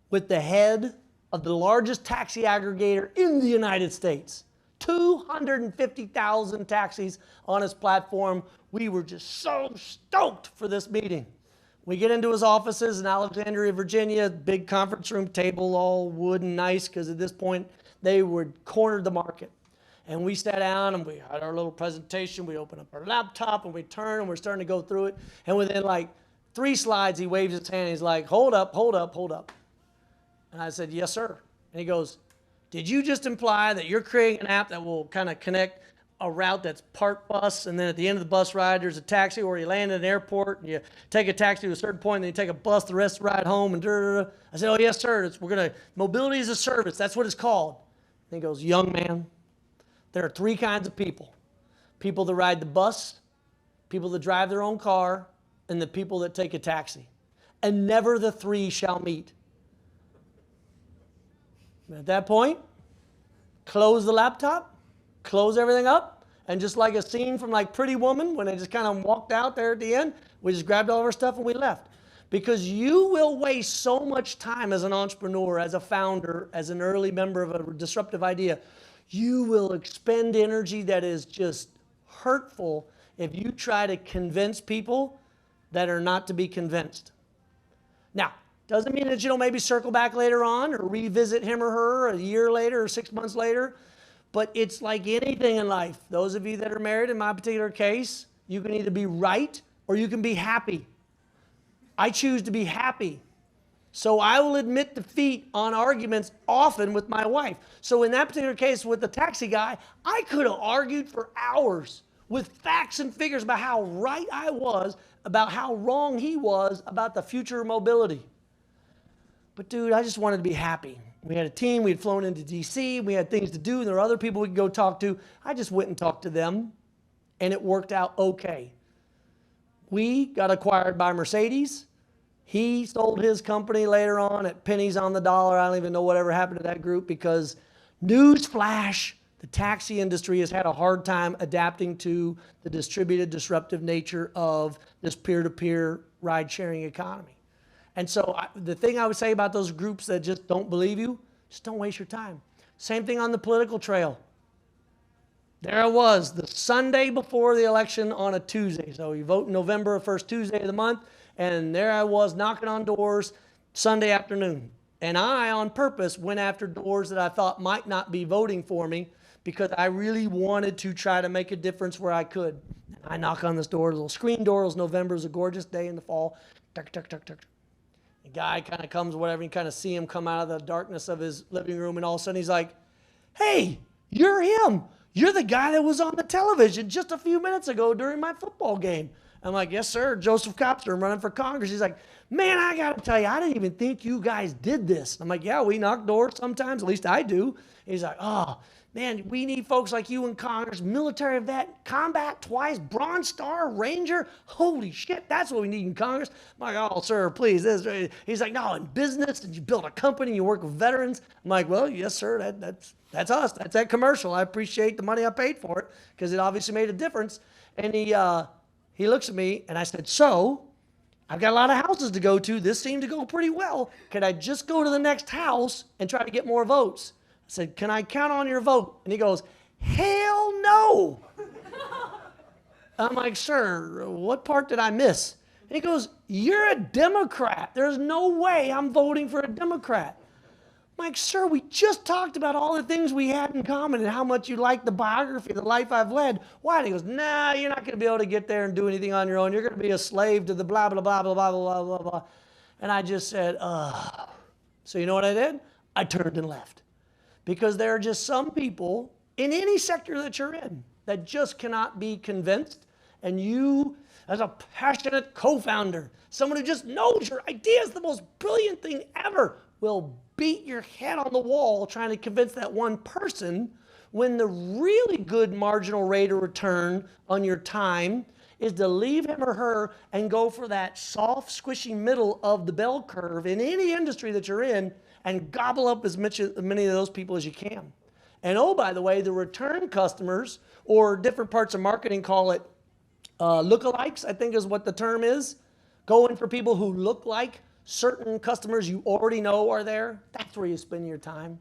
Speaker 2: with the head of the largest taxi aggregator in the United States. 250,000 taxis on his platform. We were just so stoked for this meeting. We get into his offices in Alexandria, Virginia, big conference room table, all wood and nice, because at this point, they were cornered the market. And we sat down and we had our little presentation. We opened up our laptop and we turned and we're starting to go through it. And within like 3 slides, he waves his hand and he's like, hold up, hold up, hold up. And I said, yes, sir. And he goes, did you just imply that you're creating an app that will kind of connect a route that's part bus, and then at the end of the bus ride, there's a taxi, or you land at an airport, and you take a taxi to a certain point, and then you take a bus the rest of the ride home, and da-da-da. I said, oh, yes, sir. Mobility as a service. That's what it's called. And he goes, young man, there are 3 kinds of people. People that ride the bus, people that drive their own car, and the people that take a taxi. And never the 3 shall meet. And at that point, close the laptop, close everything up, and just like a scene from like Pretty Woman, when they just kind of walked out there at the end, we just grabbed all of our stuff and we left. Because you will waste so much time as an entrepreneur, as a founder, as an early member of a disruptive idea. You will expend energy that is just hurtful if you try to convince people that are not to be convinced. Now, doesn't mean that you don't maybe circle back later on or revisit him or her a year later or 6 months later. But it's like anything in life. Those of you that are married, in my particular case, you can either be right or you can be happy. I choose to be happy. So I will admit defeat on arguments often with my wife. So in that particular case with the taxi guy, I could have argued for hours with facts and figures about how right I was, about how wrong he was about the future of mobility. But dude, I just wanted to be happy. We had a team, we had flown into DC, we had things to do, and there were other people we could go talk to. I just went and talked to them, and it worked out okay. We got acquired by Mercedes. He sold his company later on at pennies on the dollar. I don't even know whatever happened to that group because, newsflash, the taxi industry has had a hard time adapting to the distributed, disruptive nature of this peer-to-peer ride-sharing economy. And so the thing I would say about those groups that just don't believe you, just don't waste your time. Same thing on the political trail. There I was, the Sunday before the election on a Tuesday. So you vote in November, first Tuesday of the month, and there I was knocking on doors Sunday afternoon. And I, on purpose, went after doors that I thought might not be voting for me because I really wanted to try to make a difference where I could. And I knock on this door, a little screen door. It was November, it was a gorgeous day in the fall. Tuck, tuck, tuck, tuck. The guy kind of comes, whatever, you kind of see him come out of the darkness of his living room, and all of a sudden he's like, "Hey, you're him. You're the guy that was on the television just a few minutes ago during my football game." I'm like, "Yes, sir, Joseph Copster, I'm running for Congress." He's like, "Man, I got to tell you, I didn't even think you guys did this." I'm like, "Yeah, we knock doors sometimes, at least I do." He's like, "Oh, man, we need folks like you in Congress, military vet, combat twice, Bronze Star, Ranger. Holy shit, that's what we need in Congress." I'm like, "Oh, sir, please." He's like, "No, in business, and you build a company, you work with veterans." I'm like, "Well, yes, sir, that's us. That's that commercial. I appreciate the money I paid for it because it obviously made a difference." And he looks at me, and I said, "So, I've got a lot of houses to go to. This seemed to go pretty well. Could I just go to the next house and try to get more votes?" I said, "Can I count on your vote?" And he goes, "Hell no." I'm like, "Sir, what part did I miss?" And he goes, "You're a Democrat. There's no way I'm voting for a Democrat." I'm like, "Sir, we just talked about all the things we had in common and how much you like the biography, the life I've led. Why?" And he goes, "Nah, you're not going to be able to get there and do anything on your own. You're going to be a slave to the blah, blah, blah, blah, blah, blah, blah, blah." And I just said, ugh. So you know what I did? I turned and left. Because there are just some people in any sector that you're in that just cannot be convinced. And you, as a passionate co-founder, someone who just knows your idea is the most brilliant thing ever, will beat your head on the wall trying to convince that one person when the really good marginal rate of return on your time is to leave him or her and go for that soft, squishy middle of the bell curve in any industry that you're in and gobble up as many of those people as you can. And oh, by the way, the return customers, or different parts of marketing call it lookalikes, I think is what the term is. Going for people who look like certain customers you already know are there. That's where you spend your time.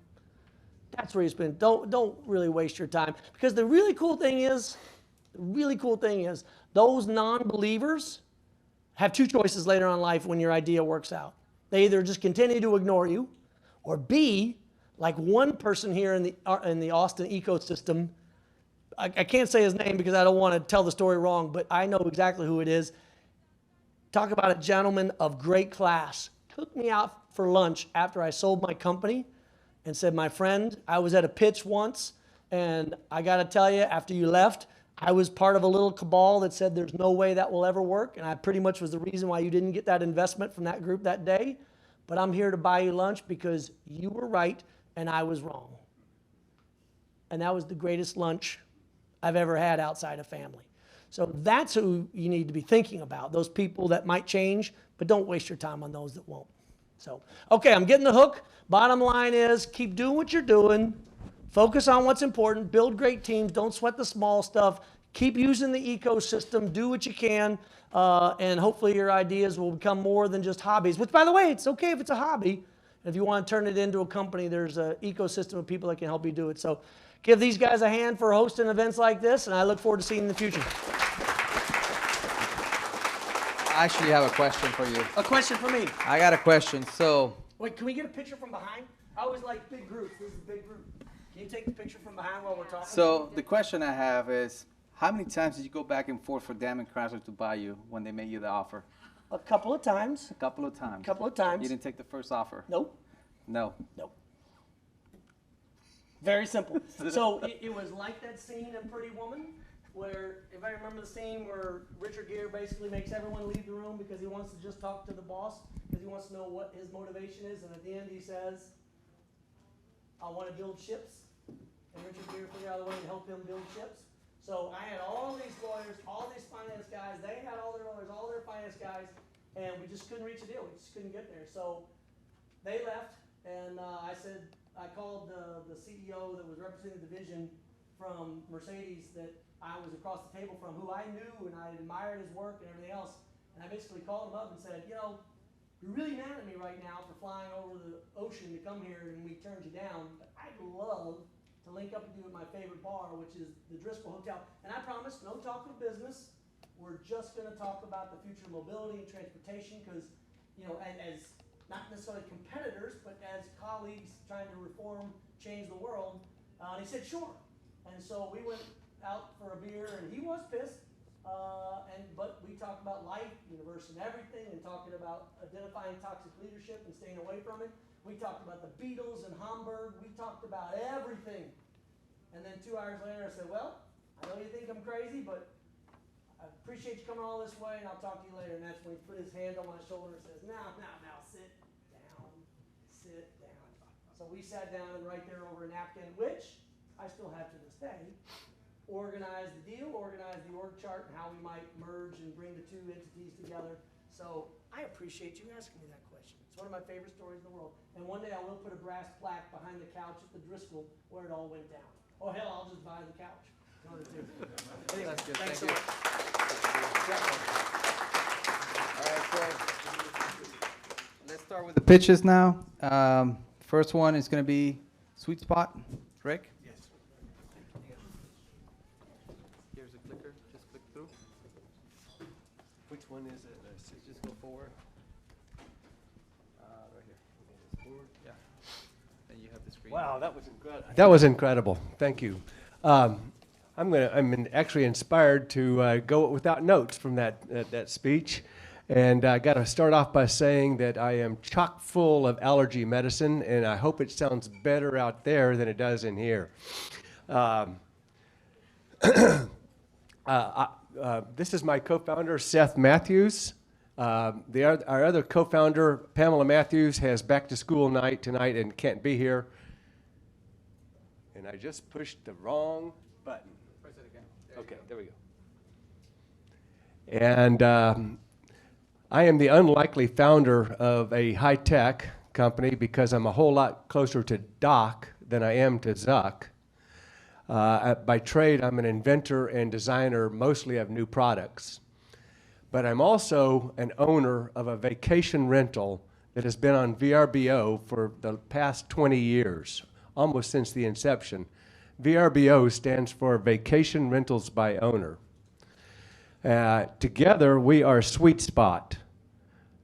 Speaker 2: That's where you spend. Don't really waste your time. Because the really cool thing is, those non-believers have two choices later on in life when your idea works out. They either just continue to ignore you, or B, like one person here in the Austin ecosystem, I can't say his name because I don't want to tell the story wrong, but I know exactly who it is. Talk about a gentleman of great class. Took me out for lunch after I sold my company and said, "My friend, I was at a pitch once, and I got to tell you, after you left, I was part of a little cabal that said there's no way that will ever work, and I pretty much was the reason why you didn't get that investment from that group that day. But I'm here to buy you lunch because you were right and I was wrong." And that was the greatest lunch I've ever had outside of family. So that's who you need to be thinking about, those people that might change, but don't waste your time on those that won't. So, okay, I'm getting the hook. Bottom line is keep doing what you're doing. Focus on what's important. Build great teams. Don't sweat the small stuff. Keep using the ecosystem. Do what you can. And hopefully your ideas will become more than just hobbies, which, by the way, it's okay if it's a hobby. If you want to turn it into a company, there's an ecosystem of people that can help you do it. So give these guys a hand for hosting events like this, and I look forward to seeing you in the future.
Speaker 1: I actually have a question for you.
Speaker 2: A question for me.
Speaker 1: I got a question. So,
Speaker 2: Wait, can we get a picture from behind? I always like big groups. This is a big group. Can you take the picture from behind while we're talking?
Speaker 1: the question I have is, how many times did you go back and forth for Damm and Chrysler to buy you when they made you the offer?
Speaker 2: A couple of times.
Speaker 1: A couple of times.
Speaker 2: A couple of times.
Speaker 1: You didn't take the first offer?
Speaker 2: Nope.
Speaker 1: No.
Speaker 2: Nope. Very simple. So it was like that scene in Pretty Woman where, if I remember the scene where Richard Gere basically makes everyone leave the room because he wants to just talk to the boss, because he wants to know what his motivation is, and at the end he says, I want to build ships, and Richard Gere figured out a way to help him build ships. So I had all these lawyers, all these finance guys, they had all their lawyers, all their finance guys, and we just couldn't reach a deal, we just couldn't get there. So they left, and I called the CEO that was representing the division from Mercedes that I was across the table from, who I knew and I admired his work and everything else. And I basically called him up and said, you know, you're really mad at me right now for flying over the ocean to come here and we turned you down, but I'd love to link up with you at my favorite bar, which is the Driscoll Hotel. And I promise, no talk of business. We're just going to talk about the future of mobility and transportation because, you know, as not necessarily competitors, but as colleagues trying to reform, change the world. And he said, sure. And so we went out for a beer, and he was pissed. But we talked about life, universe, and everything, and talking about identifying toxic leadership and staying away from it. We talked about the Beatles in Hamburg. We talked about everything. And then 2 hours later, I said, well, I know you think I'm crazy, but I appreciate you coming all this way, and I'll talk to you later. And that's when he put his hand on my shoulder and says, now, sit down, sit down. So we sat down and right there over a napkin, which I still have to this day, organized the deal, organized the org chart, and how we might merge and bring the two entities together. So I appreciate you asking me that question. It's one of my favorite stories in the world. And one day I will put a brass plaque behind the couch at the Driscoll where it all went down. Oh, hell, I'll just buy the couch. Anyway,
Speaker 1: That's good.
Speaker 2: thanks
Speaker 1: Thank
Speaker 2: so
Speaker 1: All right, so let's start with the pitches now. First one is going to be Sweet Spot. Rick?
Speaker 3: Yes.
Speaker 1: Here's a clicker. Just click through.
Speaker 3: Which one is it? Let's see. Just go forward.
Speaker 1: Right here.
Speaker 3: Forward.
Speaker 1: Yeah. And you have the screen.
Speaker 3: Wow, that was incredible. That was incredible. Thank you. I'm actually inspired to go without notes from that speech. And I got to start off by saying that I am chock full of allergy medicine, and I hope it sounds better out there than it does in here. This is my co-founder, Seth Matthews. Our other co-founder, Pamela Matthews, has back to school night tonight and can't be here. And I just pushed the wrong button.
Speaker 1: Press it again.
Speaker 3: Okay, there we go. And I am the unlikely founder of a high-tech company because I'm a whole lot closer to Doc than I am to Zuck. By trade, I'm an inventor and designer, mostly of new products. But I'm also an owner of a vacation rental that has been on VRBO for the past 20 years, almost since the inception. VRBO stands for Vacation Rentals by Owner. Together, we are Sweet Spot,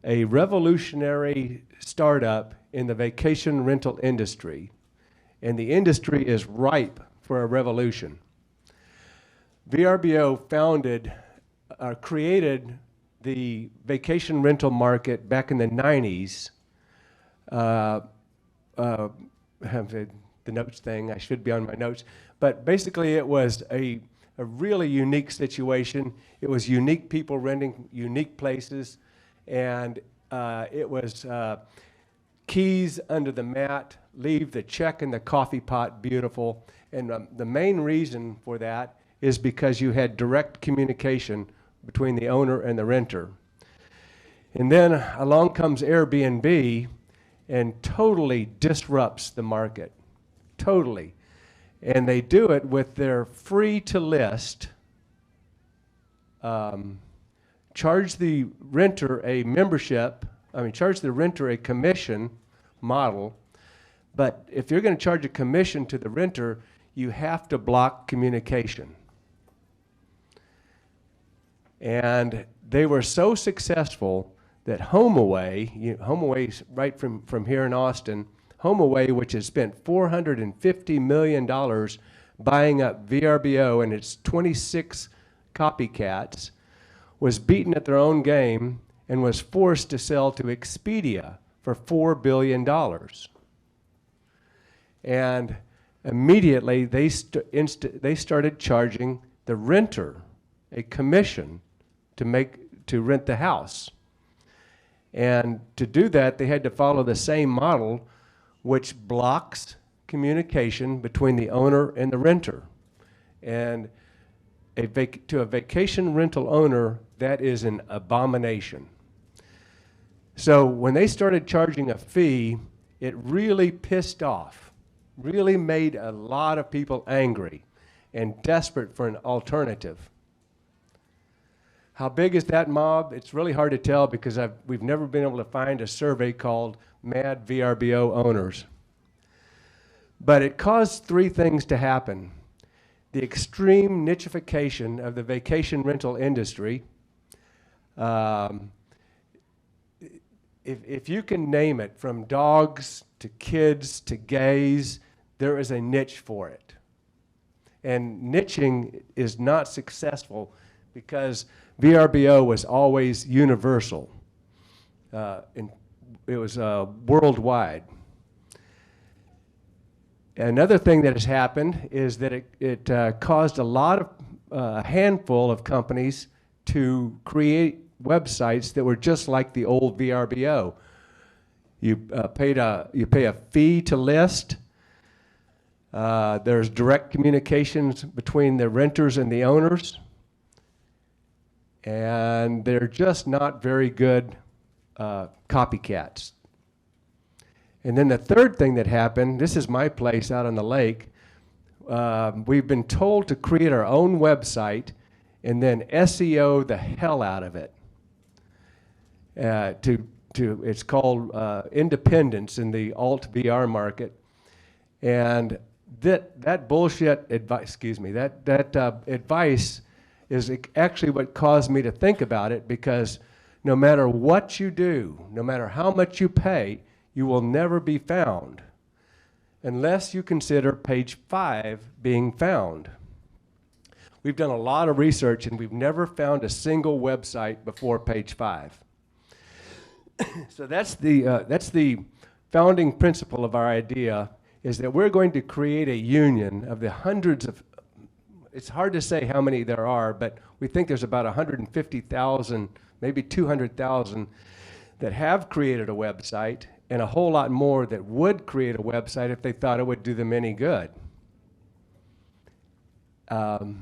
Speaker 3: a revolutionary startup in the vacation rental industry. And the industry is ripe for a revolution. VRBO created the vacation rental market back in the 90s. I have the notes thing, I should be on my notes. But basically it was a really unique situation. It was unique people renting unique places. And it was keys under the mat, leave the check in the coffee pot, beautiful. And the main reason for that is because you had direct communication between the owner and the renter. And then along comes Airbnb and totally disrupts the market, totally. And they do it with their free-to-list, charge the renter a membership, charge the renter a commission model, but if you're going to charge a commission to the renter, you have to block communication. And they were so successful that HomeAway, right from here in Austin, HomeAway, which has spent $450 million buying up VRBO and its 26 copycats, was beaten at their own game and was forced to sell to Expedia for $4 billion. And immediately they started charging the renter a commission to rent the house. And to do that, they had to follow the same model, which blocks communication between the owner and the renter. And to a vacation rental owner, that is an abomination. So when they started charging a fee, it really pissed off, really made a lot of people angry and desperate for an alternative. How big is that mob? It's really hard to tell because we've never been able to find a survey called Mad VRBO Owners. But it caused three things to happen. The extreme nichification of the vacation rental industry. If you can name it, from dogs to kids to gays, there is a niche for it. And niching is not successful because VRBO was always universal. And it was worldwide. Another thing that has happened is that it caused a handful of companies to create websites that were just like the old VRBO. You pay a fee to list. There's direct communications between the renters and the owners. And they're just not very good copycats. And then the third thing that happened, this is my place out on the lake, we've been told to create our own website and then SEO the hell out of it. It's called independence in the alt VR market. And that bullshit advice, that advice is actually what caused me to think about it, because no matter what you do, no matter how much you pay, you will never be found unless you consider page 5 being found. We've done a lot of research and we've never found a single website before page 5. So that's the founding principle of our idea, is that we're going to create a union of the hundreds of, it's hard to say how many there are, but we think there's about 150,000, maybe 200,000 that have created a website, and a whole lot more that would create a website if they thought it would do them any good. There's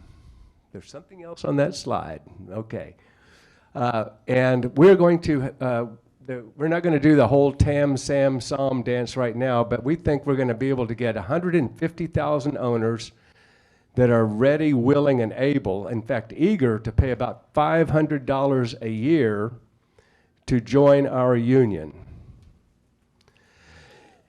Speaker 3: something else on that slide. Okay. And we're going to, we're not going to do the whole Tam, Sam, Psalm dance right now, but we think we're going to be able to get 150,000 owners that are ready, willing, and able, in fact, eager to pay about $500 a year to join our union.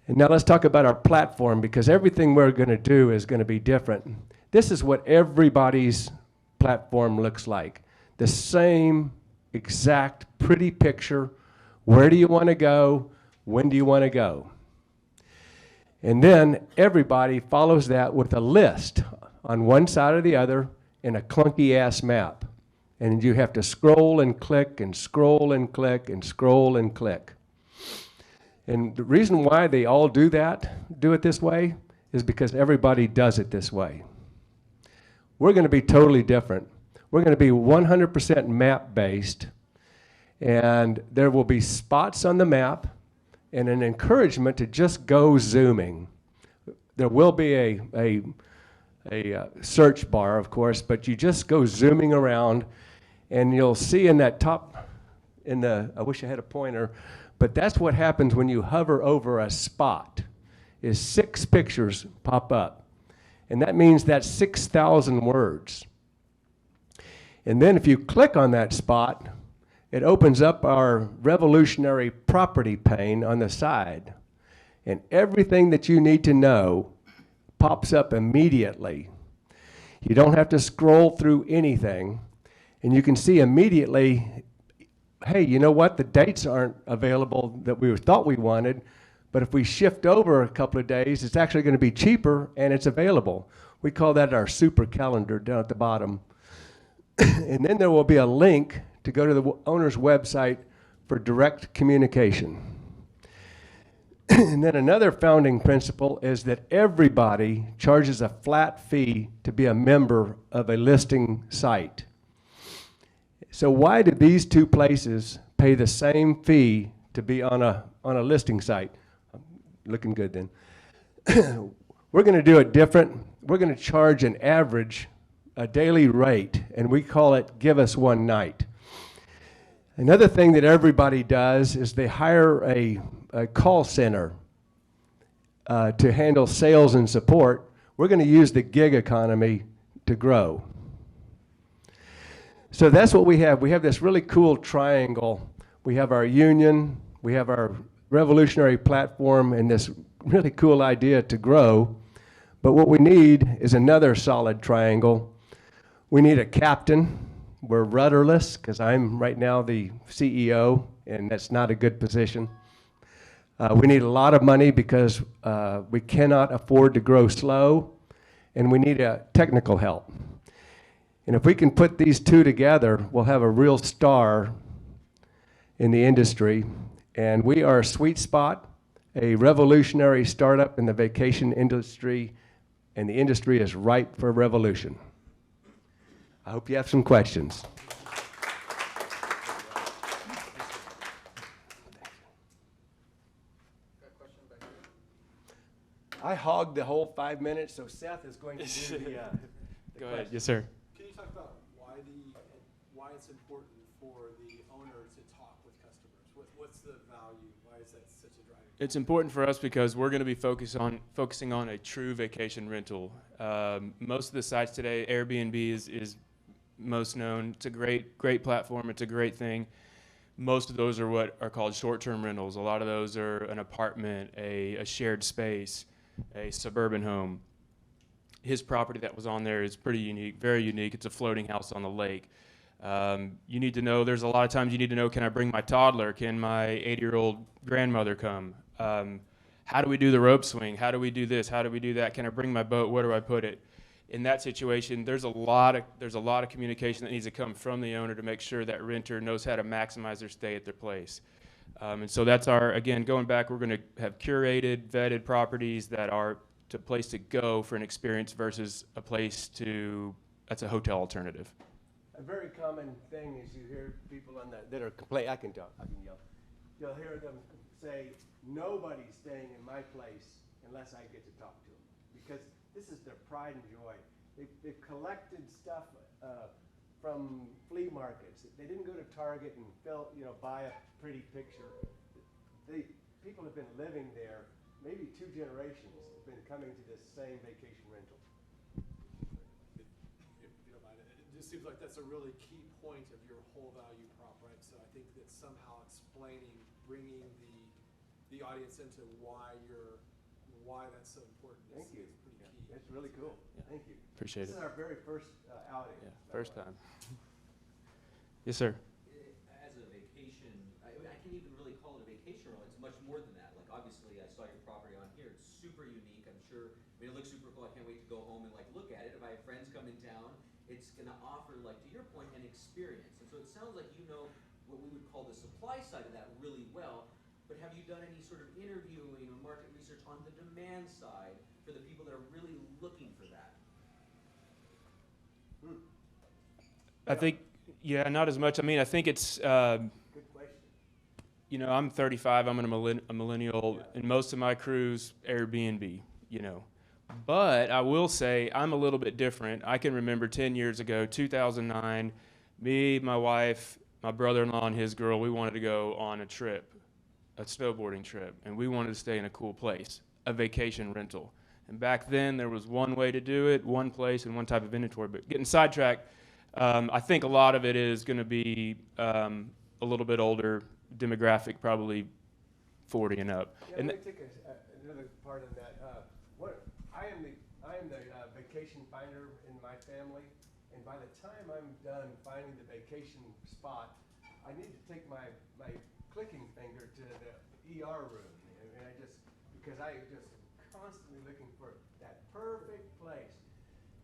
Speaker 3: And now let's talk about our platform, because everything we're going to do is going to be different. This is what everybody's platform looks like. The same exact pretty picture. Where do you want to go? When do you want to go? And then everybody follows that with a list on one side or the other in a clunky ass map. And you have to scroll and click and scroll and click and scroll and click. And the reason why they all do it this way, is because everybody does it this way. We're going to be totally different. We're going to be 100% map-based, and there will be spots on the map and an encouragement to just go zooming. There will be a search bar, of course, but you just go zooming around, and you'll see in that top, I wish I had a pointer, but that's what happens when you hover over a spot, is 6 pictures pop up. And that means that's 6,000 words. And then if you click on that spot, it opens up our revolutionary property pane on the side. And everything that you need to know pops up immediately. You don't have to scroll through anything. And you can see immediately, hey, you know what? The dates aren't available that we thought we wanted, but if we shift over a couple of days, it's actually going to be cheaper and it's available. We call that our super calendar down at the bottom. And then there will be a link to go to the owner's website for direct communication. And then another founding principle is that everybody charges a flat fee to be a member of a listing site. So why do these two places pay the same fee to be on a listing site? Looking good then. We're going to do it different. We're going to charge an average, a daily rate, and we call it give us one night. Another thing that everybody does is they hire a call center to handle sales and support. We're going to use the gig economy to grow. So that's what we have. We have this really cool triangle. We have our union, we have our revolutionary platform, and this really cool idea to grow. But what we need is another solid triangle. We need a captain. We're rudderless, because I'm right now the CEO, and that's not a good position. We need a lot of money because we cannot afford to grow slow, and we need a technical help. And if we can put these two together, we'll have a real star in the industry. And we are a sweet spot, a revolutionary startup in the vacation industry, and the industry is ripe for revolution. I hope you have some questions. I hogged the whole 5 minutes, so Seth is going to do the
Speaker 7: Go ahead. Yes, sir.
Speaker 8: Can you talk about why it's important for the owner to talk with customers? What's the value? Why is that such a driving?
Speaker 7: It's important for us because we're going to be focusing on a true vacation rental. Most of the sites today, Airbnb is most known. It's a great platform. It's a great thing. Most of those are what are called short-term rentals. A lot of those are an apartment, a shared space, a suburban home. His property that was on there is pretty unique, very unique. It's a floating house on the lake. You need to know, there's a lot of times you need to know, can I bring my toddler? Can my 80-year-old grandmother come? How do we do the rope swing? How do we do this? How do we do that? Can I bring my boat? Where do I put it? In that situation, there's a lot of communication that needs to come from the owner to make sure that renter knows how to maximize their stay at their place. And so that's again, going back, we're going to have curated, vetted properties that are a place to go for an experience versus a place that's a hotel alternative.
Speaker 3: A very common thing is you hear people that are complaining. I can yell. You'll hear them say, nobody's staying in my place unless I get to talk to them. Because this is their pride and joy. They've collected stuff from flea markets. They didn't go to Target and buy a pretty picture. People have been living there, maybe 2 generations have been coming to this same vacation rental.
Speaker 8: If you don't mind, it just seems like that's a really key point of your whole value prop, right? So I think that somehow bringing the audience into why that's so important.
Speaker 3: Thank you.
Speaker 8: Is pretty key.
Speaker 3: That's really cool.
Speaker 7: Yeah.
Speaker 3: Thank you.
Speaker 7: Appreciate
Speaker 3: This
Speaker 7: it.
Speaker 3: is our very first outing.
Speaker 7: Yeah, first time. Yes, sir.
Speaker 9: As a vacation, I can't even really call it a vacation rental. It's much more than that. Like, obviously, I saw your property on here. It's super unique. I'm sure. It looks super cool. I can't wait to go home and look at it. If I have friends come in town, it's going to offer, to your point, an experience. And so it sounds like you know what we would call the supply side of that really well. But have you done any sort of interviewing or market research on the demand side for the people that are really looking for that?
Speaker 7: I think, not as much. I mean, I think it's,
Speaker 3: Good question.
Speaker 7: I'm 35, I'm a millennial, and most of my crew's Airbnb, But I will say I'm a little bit different. I can remember 10 years ago, 2009, me, my wife, my brother-in-law, and his girl, we wanted to go on a trip, a snowboarding trip, and we wanted to stay in a cool place, a vacation rental. And back then, there was one way to do it, one place, and one type of inventory. But getting sidetracked, I think a lot of it is going to be a little bit older demographic, probably 40 and up.
Speaker 3: Yeah,
Speaker 7: And
Speaker 3: let me take another part of that. I am the vacation finder in my family, and by the time I'm done finding the vacation spot, I need to take my clicking finger to the ER room, and because I just constantly looking for that perfect place.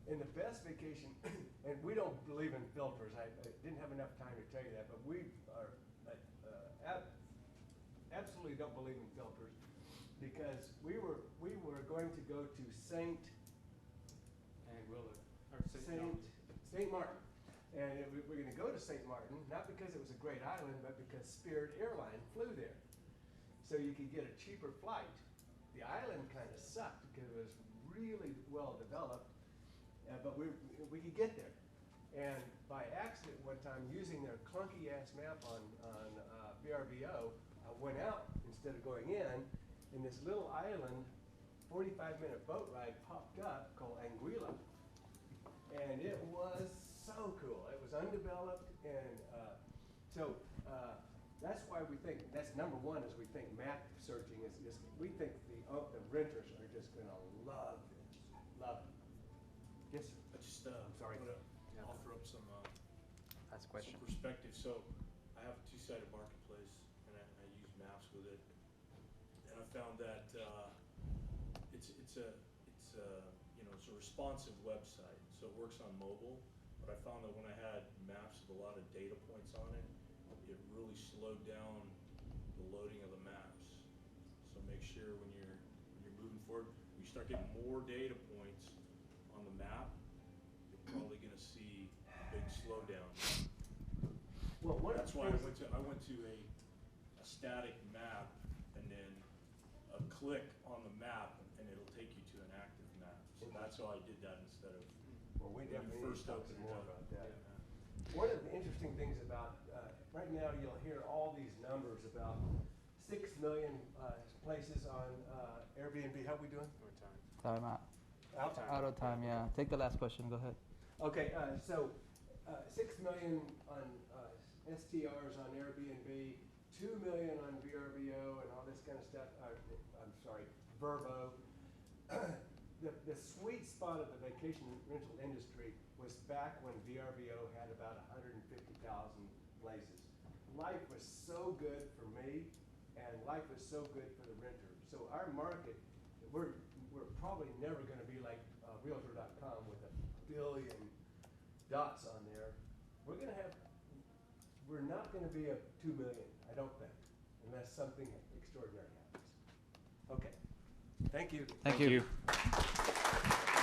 Speaker 3: And the best vacation, and we don't believe in filters. I didn't have enough time to tell you that, but we are absolutely don't believe in filters. because we were going to go to Saint Martin. And we're going to go to St. Martin, not because it was a great island, but because Spirit Airline flew there. So you could get a cheaper flight. The island kind of sucked because it was really well developed, but we could get there. And by accident one time, using their clunky ass map on VRBO, I went out instead of going in, and this little island, 45-minute boat ride popped up called Anguilla. And it was so cool. It was undeveloped, and that's why we think, that's number one, is we think map searching is we think the renters are just going to love this. Love it. Yes, sir.
Speaker 10: I just
Speaker 3: I'm sorry.
Speaker 10: want to offer up some
Speaker 1: question.
Speaker 10: perspective. So I have a two-sided marketplace, and I use maps with it, and I found that it's a responsive website, so it works on mobile. But I found that when I had maps with a lot of data points on it, it really slowed down the loading of the maps. So make sure when you're moving forward, you start getting more data points on the map, you're probably going to see a big slowdown.
Speaker 3: Well,
Speaker 10: that's why I went to a static map, and then a click on the map, and it'll take you to an active map. So that's why I did that instead of.
Speaker 3: Well, we
Speaker 10: when you
Speaker 3: definitely need
Speaker 10: first
Speaker 3: to talk
Speaker 10: opened
Speaker 3: some
Speaker 10: it
Speaker 3: more
Speaker 10: up.
Speaker 3: about that.
Speaker 10: Yeah.
Speaker 3: One of the interesting things about, right now you'll hear all these numbers about 6 million places on Airbnb. How we doing?
Speaker 1: Time out.
Speaker 3: Out?
Speaker 1: Out of time, yeah. Take the last question, go ahead.
Speaker 3: Okay, so 6 million on STRs on Airbnb, 2 million on VRBO and all this kind of stuff. I'm sorry, Verbo. The sweet spot of the vacation rental industry was back when VRBO had about 150,000 places. Life was so good for me, and life was so good for the renter. So our market, we're probably never going to be like Realtor.com with 1 billion dots on there. We're not going to be a 2 million, I don't think, unless something extraordinary happens. Okay, thank you.
Speaker 1: Thank you.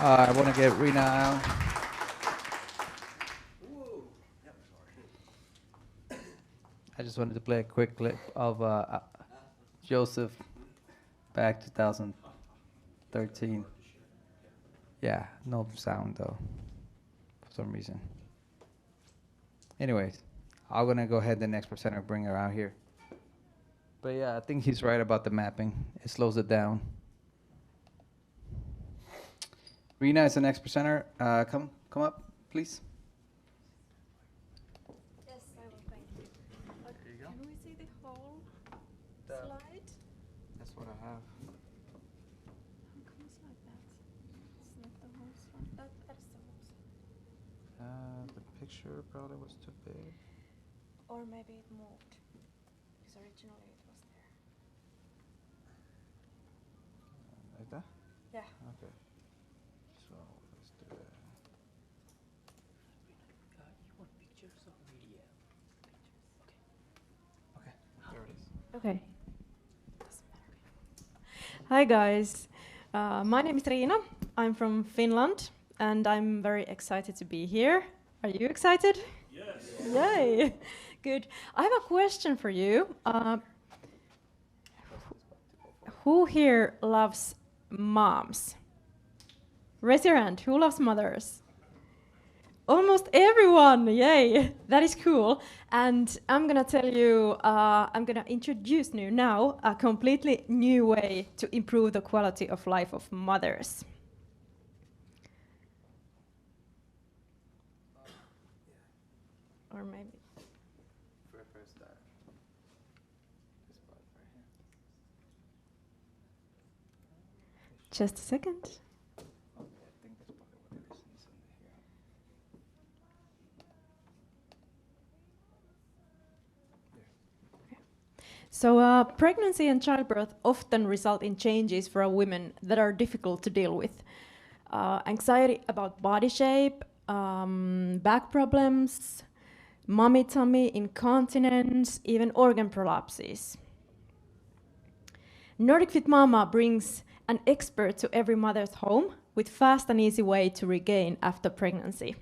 Speaker 1: I want to get Rena out.
Speaker 3: Ooh, that was hard.
Speaker 1: I just wanted to play a quick clip of Joseph back 2013. Yeah, no sound though, for some reason. Anyways, I'm gonna go ahead the next presenter bring her out here. But yeah, I think he's right about the mapping. It slows it down. Rena is the next presenter. Come up, please.
Speaker 11: Yes, I will. Thank you.
Speaker 1: There you go.
Speaker 11: Can we see the whole slide?
Speaker 1: That's what I have.
Speaker 11: How come it's like that? It's not the whole slide. That's the whole slide.
Speaker 1: The picture probably was too big.
Speaker 11: Or maybe it moved. Because originally it was there.
Speaker 1: Like that?
Speaker 11: Yeah.
Speaker 1: Okay. So let's do that.
Speaker 9: You want pictures or video?
Speaker 1: Okay, there it is.
Speaker 11: Okay. Doesn't matter. Hi guys. My name is Riina. I'm from Finland and I'm very excited to be here. Are you excited?
Speaker 10: Yes.
Speaker 11: Yay! Good. I have a question for you. Who here loves moms? Raise your hand. Who loves mothers? Almost everyone. Yay! That is cool. And I'm gonna tell you. I'm gonna introduce you now a completely new way to improve the quality of life of mothers. Or maybe.
Speaker 1: First that. This part right here.
Speaker 11: Just a second.
Speaker 1: Okay, I think that's probably what it is. It's under here.
Speaker 11: So pregnancy and childbirth often result in changes for a women that are difficult to deal with. Anxiety about body shape, back problems, mommy tummy, incontinence, even organ prolapses. Nordic Fit Mama brings an expert to every mother's home with fast and easy way to regain after pregnancy.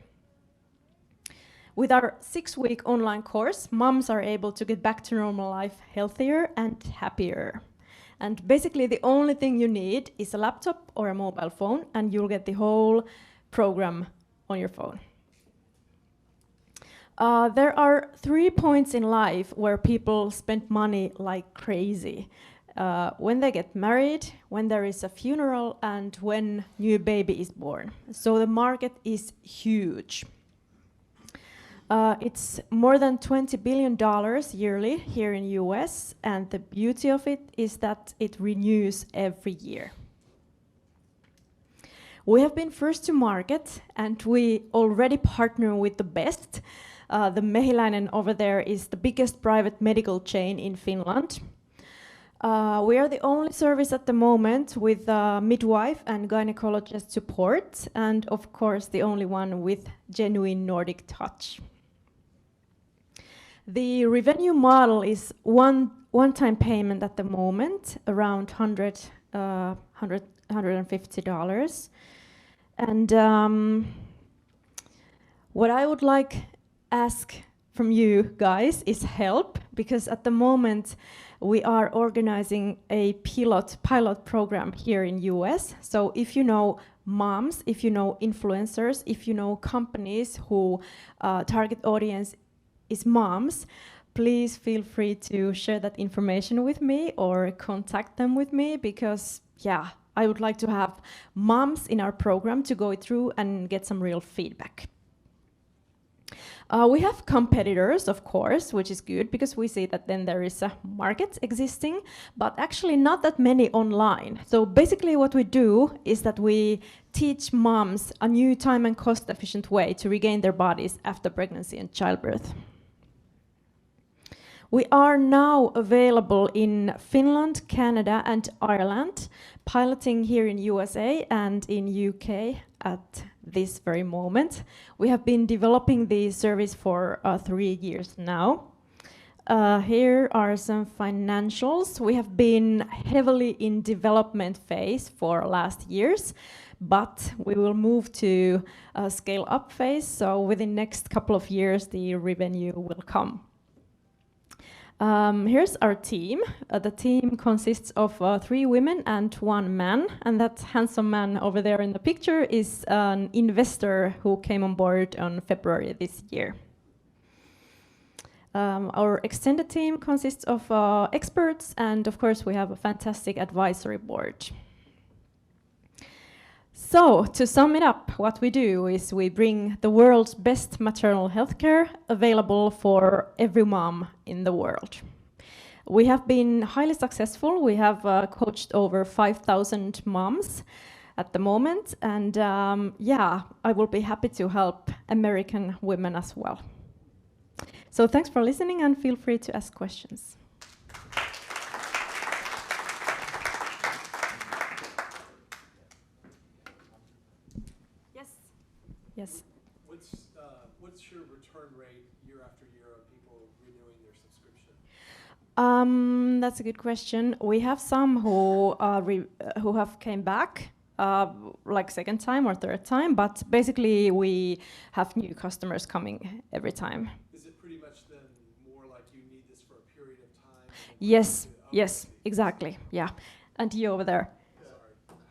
Speaker 11: With our 6-week online course, moms are able to get back to normal life healthier and happier. And basically the only thing you need is a laptop or a mobile phone, and you'll get the whole program on your phone. There are 3 points in life where people spend money like crazy. When they get married, when there is a funeral, and when new baby is born. So the market is huge. It's more than $20 billion yearly here in US, and the beauty of it is that it renews every year. We have been first to market, and we already partner with the best. The Mehiläinen over there is the biggest private medical chain in Finland. We are the only service at the moment with midwife and gynecologist support, and of course the only one with genuine Nordic touch. The revenue model is one-time payment at the moment, around $150. And what I would like ask from you guys is help, because at the moment we are organizing a pilot program here in US. So if you know moms, if you know influencers, if you know companies who target audience is moms, please feel free to share that information with me or contact them with me, because yeah, I would like to have moms in our program to go through and get some real feedback. We have competitors, of course, which is good because we see that then there is a market existing, but actually not that many online. So basically what we do is that we teach moms a new time and cost efficient way to regain their bodies after pregnancy and childbirth. We are now available in Finland, Canada and Ireland, piloting here in USA and in UK at this very moment. We have been developing the service for 3 years now. Here are some financials. We have been heavily in development phase for last years, but we will move to a scale up phase. So within next couple of years, the revenue will come. Here's our team. The team consists of 3 women and 1 man, and that handsome man over there in the picture is an investor who came on board on February this year. Our extended team consists of experts, and of course we have a fantastic advisory board. So, to sum it up, what we do is we bring the world's best maternal health care available for every mom in the world. We have been highly successful. We have coached over 5,000 moms at the moment, and yeah, I will be happy to help American women as well. So thanks for listening, and feel free to ask questions. Yes.
Speaker 8: What's your return rate year after year of people renewing their subscription?
Speaker 11: That's a good question. We have some who have came back, like second time or third time, but basically we have new customers coming every time.
Speaker 8: Is it pretty much then more like you need this for a period of time?
Speaker 11: Yes, yes, exactly, yeah. And you over there.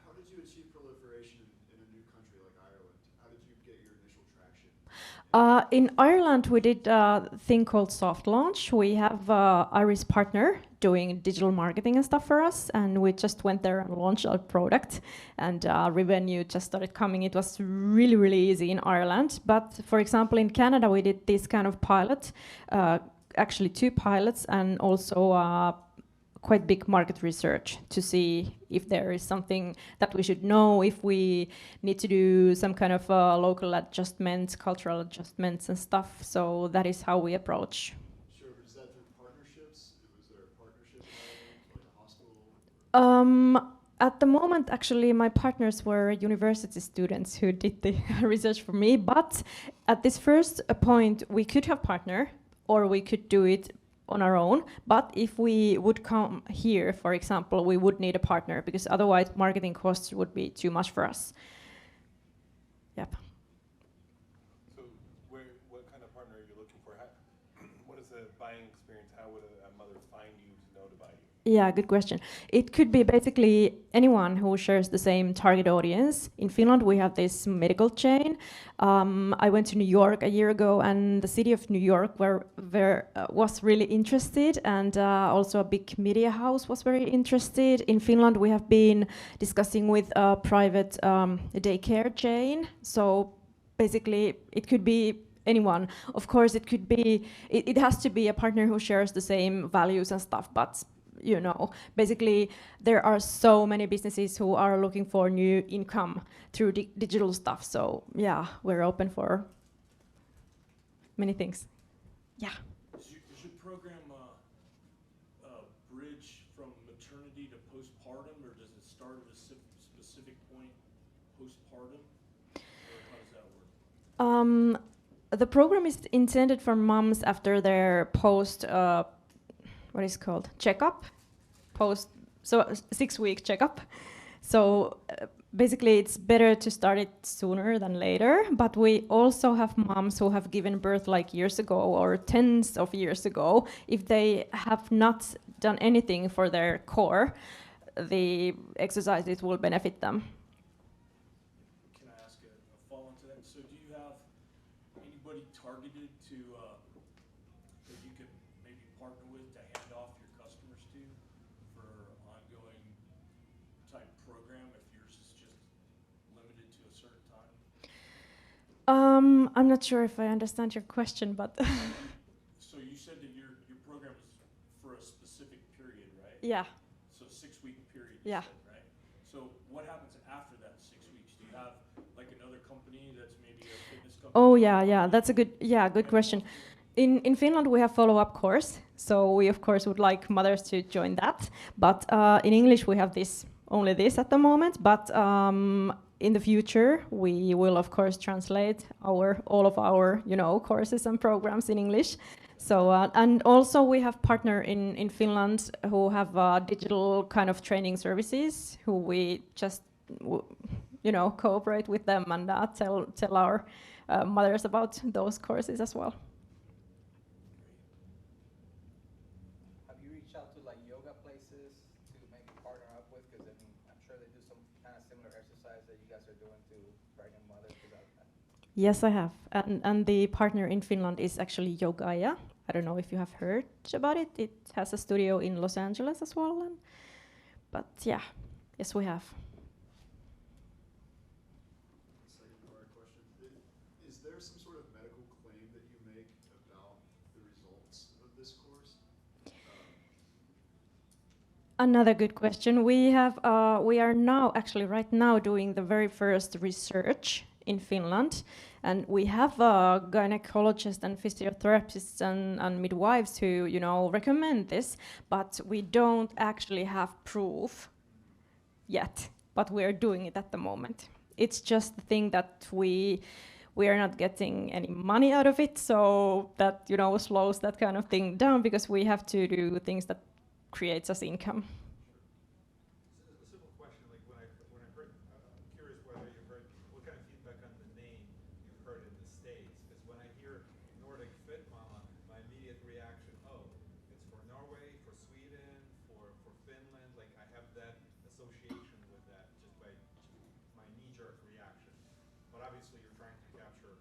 Speaker 5: How did you achieve proliferation in a new country like Ireland? How did you get your initial traction?
Speaker 11: In Ireland, we did a thing called soft launch. We have Irish partner doing digital marketing and stuff for us, and we just went there and launched our product, and revenue just started coming. It was really, really easy in Ireland. But for example, in Canada, we did this kind of pilot, actually 2 pilots, and also quite big market research to see if there is something that we should know, if we need to do some kind of local adjustments, cultural adjustments and stuff. So that is how we approach.
Speaker 5: Sure, but is that through partnerships? Was there a partnership like a hospital?
Speaker 11: At the moment, actually, my partners were university students who did the research for me. But at this first point, we could have partner, or we could do it on our own. But if we would come here, for example, we would need a partner because otherwise marketing costs would be too much for us. Yep.
Speaker 8: So what kind of partner are you looking for? What is the buying experience? How would a mother find you to know to buy you?
Speaker 11: Yeah, good question. It could be basically anyone who shares the same target audience. In Finland, we have this medical chain. I went to New York a year ago, and the city of New York was really interested, and also a big media house was very interested. In Finland, we have been discussing with a private daycare chain. So basically, it could be anyone. Of course, it could be. It has to be a partner who shares the same values and stuff, but you know, basically there are so many businesses who are looking for new income through digital stuff. So yeah, we're open for many things. Yeah.
Speaker 10: Does your program bridge from maternity to postpartum, or does it start at a specific point postpartum, or how does that work?
Speaker 11: The program is intended for moms after their what is called checkup, 6-week checkup. So basically it's better to start it sooner than later, but we also have moms who have given birth like years ago or tens of years ago. If they have not done anything for their core, the exercises will benefit them.
Speaker 10: Can I ask a follow-on to that? So do you have anybody targeted to that you could maybe partner with to hand off your customers to for ongoing type program if yours is just limited to a certain time?
Speaker 11: I'm not sure if I understand your question, but
Speaker 10: So you said that your program is for a specific period, right?
Speaker 11: yeah.
Speaker 10: So 6-week period, you
Speaker 11: Yeah.
Speaker 10: said, right? So what happens after that 6 weeks? Do you have like another company that's maybe a fitness company?
Speaker 11: Oh yeah, that's a good question. In Finland we have follow-up course, so we of course would like mothers to join that. But in English we have only this at the moment. But in the future we will of course translate all of our courses and programs in English. So and also we have partner in Finland who have digital kind of training services who we just cooperate with them and tell our mothers about those courses as well.
Speaker 1: Have you reached out to like yoga places to maybe partner up with? Because I mean, I'm sure they do some kind of similar exercise that you guys are doing to pregnant mothers.
Speaker 11: Yes, I have. And the partner in Finland is actually Yogaya. I don't know if you have heard about it. It has a studio in Los Angeles as well. But yeah, yes, we have.
Speaker 5: Second part question. Is there some sort of medical claim that you make about the results of this course?
Speaker 11: Another good question. We are now actually right now doing the very first research in Finland, and we have gynecologists and physiotherapists and midwives who recommend this, but we don't actually have proof yet. But we are doing it at the moment. It's just the thing that we are not getting any money out of it, so that slows that kind of thing down because we have to do things that creates us income.
Speaker 5: A simple question, like when I heard, I'm curious whether you've heard, what kind of feedback on the name you've heard in the States? Because when I hear Nordic Fit Mama, my immediate reaction, oh, it's for Norway, for Sweden, for Finland, like I have that association with that just by my knee-jerk reaction. But obviously you're trying to capture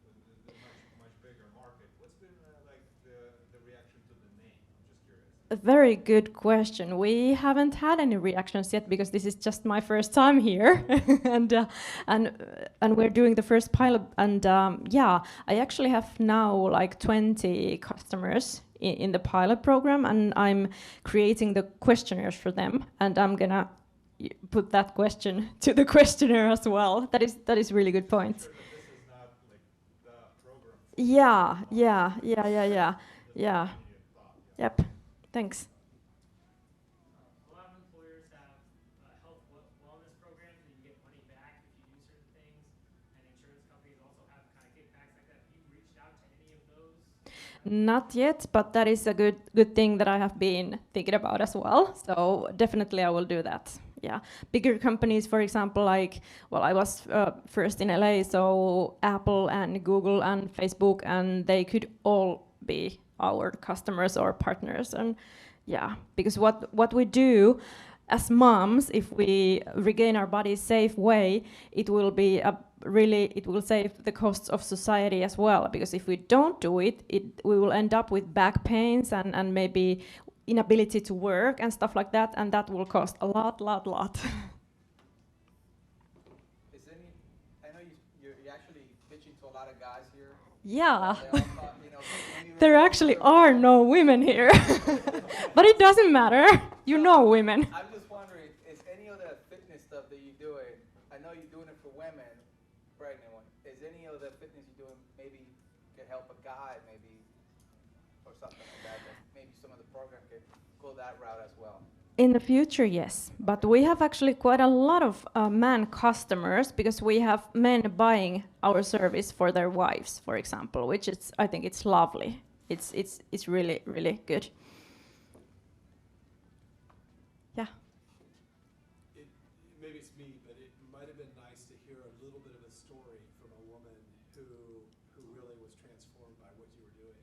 Speaker 5: the much bigger market. What's been like the reaction to the name? I'm just curious.
Speaker 11: A very good question. We haven't had any reactions yet because this is just my first time here, and we're doing the first pilot. And I actually have now like 20 customers in the pilot program, and I'm creating the questionnaires for them, and I'm gonna put that question to the questionnaire as well. That is really good point.
Speaker 5: Sure that this is not like the program.
Speaker 11: Yeah. Yep. Thanks.
Speaker 4: A lot of employers have health wellness programs that you get money back if you do certain things, and insurance companies also have kind of kickbacks like that. Have you reached out to any of those?
Speaker 11: Not yet, but that is a good thing that I have been thinking about as well. So definitely I will do that. Yeah, bigger companies, for example, like, well, I was first in LA, so Apple and Google and Facebook, and they could all be our customers or partners. And yeah, because what we do as moms, if we regain our bodies safe way, it will be it will save the costs of society as well. Because if we don't do it, we will end up with back pains and maybe inability to work and stuff like that, and that will cost a lot.
Speaker 1: Is any? I know you're actually pitching to a lot of guys here.
Speaker 11: Yeah.
Speaker 1: They all thought, you know, maybe
Speaker 11: There actually are no women here. But it doesn't matter. You know women.
Speaker 1: I'm just wondering, is any of the fitness stuff that you're doing, I know you're doing it for women, pregnant one, is any of the fitness you're doing maybe could help a guy maybe, or something like that, that maybe some of the program could go that route as well?
Speaker 11: In the future, yes. But we have actually quite a lot of man customers, because we have men buying our service for their wives, for example, which I think it's lovely. It's really, really good. Yeah.
Speaker 8: Maybe it's me, but it might have been nice to hear a little bit of a story from a woman who really was transformed by what you were doing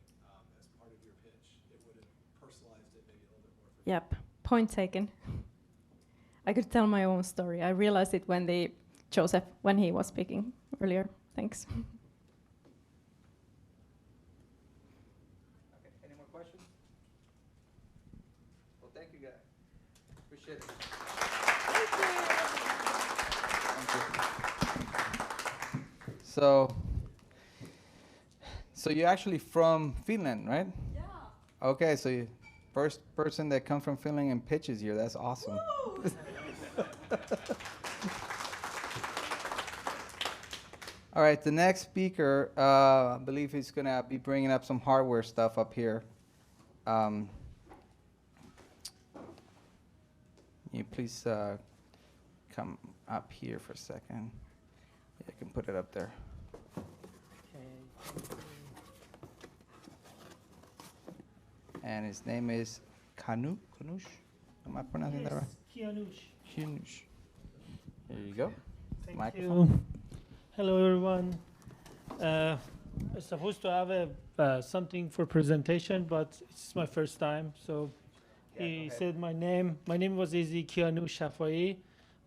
Speaker 8: as part of your pitch. It would have personalized it maybe a little bit more for you.
Speaker 11: Yep. Point taken. I could tell my own story. I realized it when Joseph, when he was speaking earlier. Thanks.
Speaker 1: Okay, any more questions? Well, thank you guys. Appreciate it. Thank you. So you're actually from Finland, right? Yeah. Okay, so you first person that comes from Finland and pitches here. That's awesome. All right, the next speaker, I believe he's going to be bringing up some hardware stuff up here. You please come up here for a second. Yeah, I can put it up there. And his name is Kanush. Am I pronouncing that right?
Speaker 12: Kianush.
Speaker 1: Kanush. Here you go.
Speaker 12: Thank
Speaker 1: Microphone.
Speaker 12: you. Hello, everyone. I'm supposed to have something for presentation, but it's my first time. So he said my name. My name was easy, Kianush Shafai.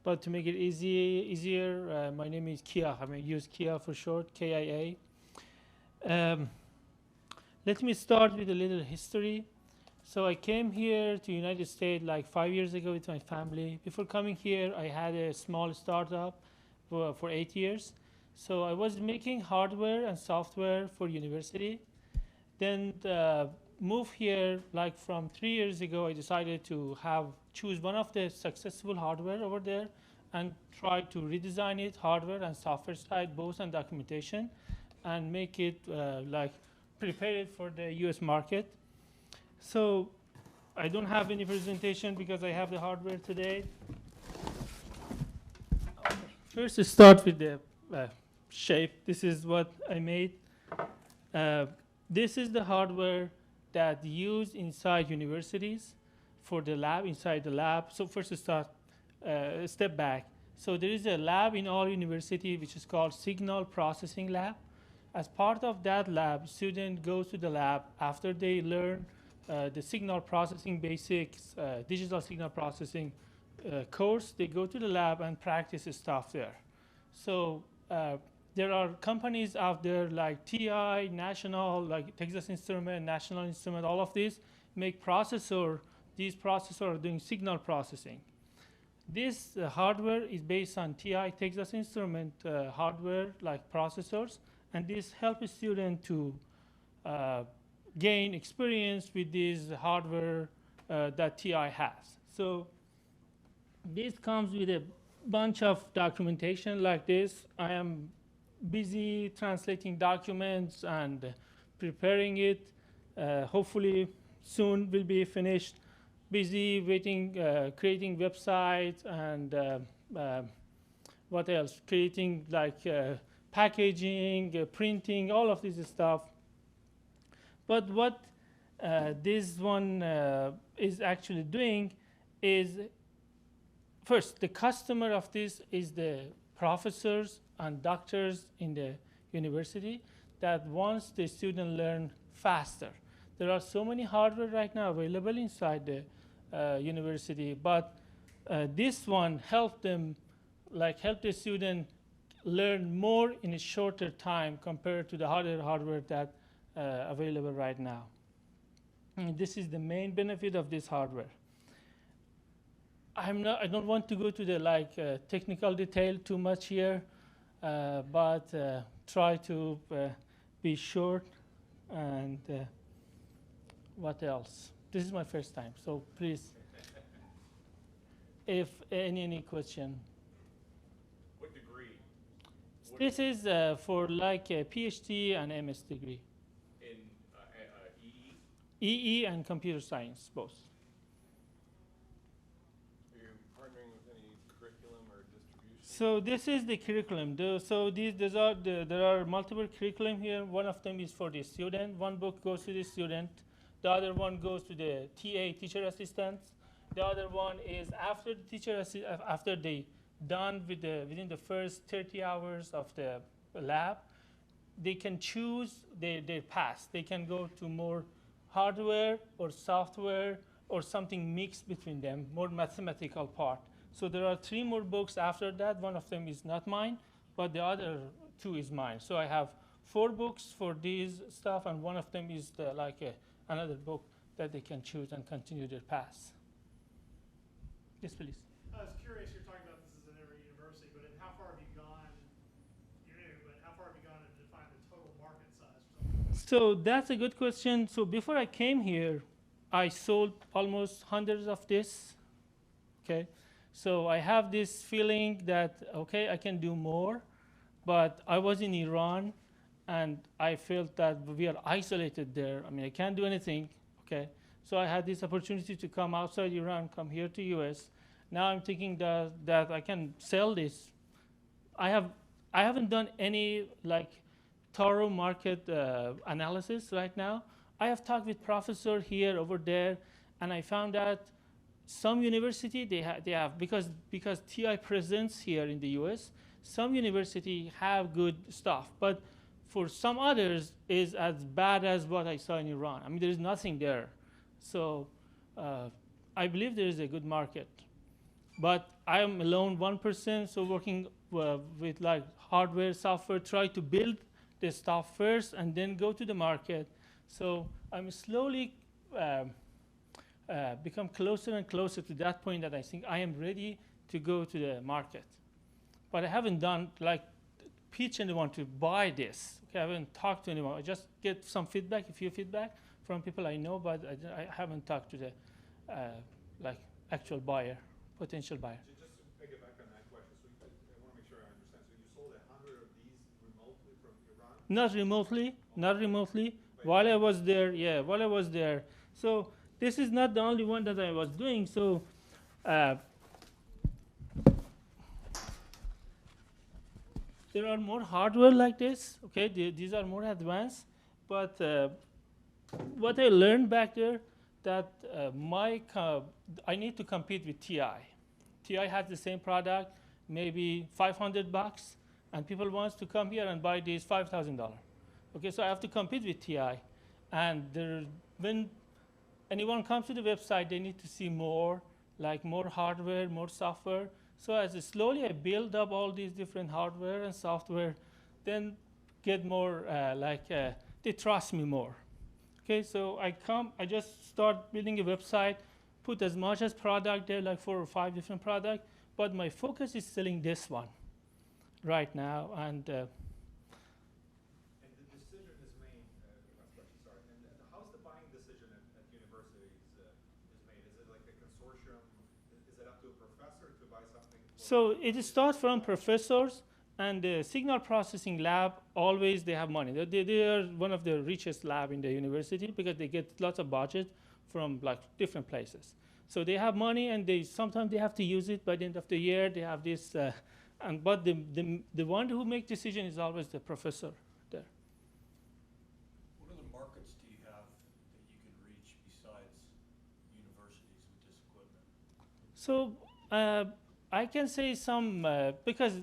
Speaker 12: But to make it easier, my name is Kia. I mean, use Kia for short, KIA. Let me start with a little history. So I came here to United States like 5 years ago with my family. Before coming here, I had a small startup for 8 years. So I was making hardware and software for university. Then moved here like from 3 years ago. I decided to choose one of the successful hardware over there and try to redesign it, hardware and software side, both, and documentation, and make it prepare it for the US market. So I don't have any presentation because I have the hardware today. First, to start with the shape. This is what I made. This is the hardware that used inside universities for the lab, inside the lab. So first to start, step back. So there is a lab in our university which is called Signal Processing Lab. As part of that lab, student goes to the lab after they learn the signal processing basics, digital signal processing course. They go to the lab and practice stuff there. So there are companies out there like TI, National, like Texas Instrument, National Instrument, all of these make processor. These processors are doing signal processing. This hardware is based on TI, Texas Instrument hardware like processors, and this helps students to gain experience with this hardware that TI has. So this comes with a bunch of documentation like this. I am busy translating documents and preparing it. Hopefully soon will be finished. Busy waiting, creating websites and what else? Creating like packaging, printing, all of this stuff. But what this one is actually doing is, first, the customer of this is the professors and doctors in the university that wants the student learn faster. There are so many hardware right now available inside the university, but this one help them, like help the student learn more in a shorter time compared to the other hardware that available right now. And this is the main benefit of this hardware. I don't want to go to the technical detail too much here, but try to be short. And what else? This is my first time, so please, if any question.
Speaker 5: What degree?
Speaker 12: This is for like a PhD and MS degree.
Speaker 5: In EE?
Speaker 12: EE and computer science, both.
Speaker 10: Are you partnering with any curriculum or distribution?
Speaker 12: So this is the curriculum. There are multiple curriculum here. One of them is for the student. One book goes to the student. The other one goes to the TA, teacher assistants. The other one is after the teacher after they done with within the first 30 hours of the lab, they can choose their path. They can go to more hardware or software or something mixed between them, more mathematical part. So there are 3 more books after that. One of them is not mine, but the other 2 is mine. So I have 4 books for these stuff, and one of them is another book that they can choose and continue their path. Yes, please.
Speaker 4: I was curious, you're talking about this is in every university, but how far have you gone, you're new, but how far have you gone to define the total market size for something?
Speaker 12: So that's a good question. So before I came here, I sold almost hundreds of this, okay? So I have this feeling that, okay, I can do more, but I was in Iran, and I felt that we are isolated there. I mean, I can't do anything, okay? So I had this opportunity to come outside Iran, come here to US. Now I'm thinking that I can sell this. I haven't done any thorough market analysis right now. I have talked with professor here, over there, and I found out some university they have because TI presence here in the US, some university have good stuff, but for some others is as bad as what I saw in Iran. I mean, there is nothing there. So I believe there is a good market. But I am alone 1%, so working with hardware, software, try to build the stuff first and then go to the market. So I'm slowly become closer and closer to that point that I think I am ready to go to the market. But I haven't done pitch anyone to buy this. Okay, I haven't talked to anyone. I just get some feedback, a few feedback from people I know, but I haven't talked to the actual buyer, potential buyer.
Speaker 5: Just to piggyback on that question, so I want to make sure I understand. So you sold 100 of these remotely from Iran?
Speaker 12: Not remotely. While I was there. So this is not the only one that I was doing. So there are more hardware like this. Okay, these are more advanced. But what I learned back there, that I need to compete with TI. TI has the same product, maybe $500, and people wants to come here and buy these $5,000. Okay, so I have to compete with TI. And when anyone comes to the website, they need to see more, more hardware, more software. So as slowly I build up all these different hardware and software, then get more, they trust me more. Okay, so I just start building a website, put as much as product there, 4 or 5 different products, but my focus is selling this one right now. And
Speaker 5: the decision is made, and how's the buying decision at universities is made? Is it like a consortium? Is it up to a professor to buy something?
Speaker 12: So it starts from professors, and the signal processing lab, always they have money. They are one of the richest lab in the university because they get lots of budget from different places. So they have money, and sometimes they have to use it by the end of the year. They have this, but the one who make decision is always the professor there.
Speaker 10: What other markets do you have
Speaker 12: So I can say some, because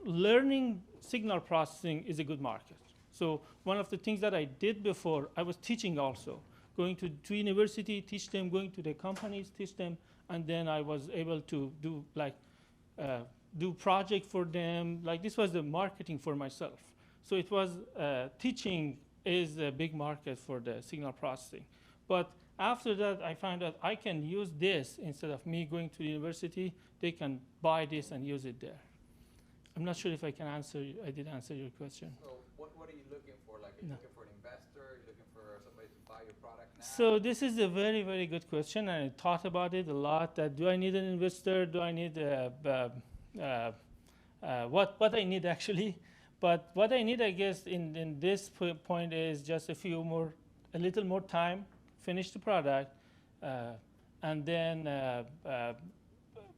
Speaker 12: learning signal processing is a good market. So one of the things that I did before, I was teaching also, going to university, teach them, going to the companies, teach them, and then I was able to do like, do project for them. Like this was the marketing for myself. So it was, teaching is a big market for the signal processing. But after that, I found out I can use this instead of me going to the university. They can buy this and use it there. I'm not sure if I can answer. I did answer your question.
Speaker 1: So what are you looking for? Like, are you looking for an investor? Are you looking for somebody to buy your product now?
Speaker 12: So this is a very, very good question, and I thought about it a lot. That do I need an investor? Do I need what I need actually? But what I need, I guess, in this point is just a little more time, finish the product, and then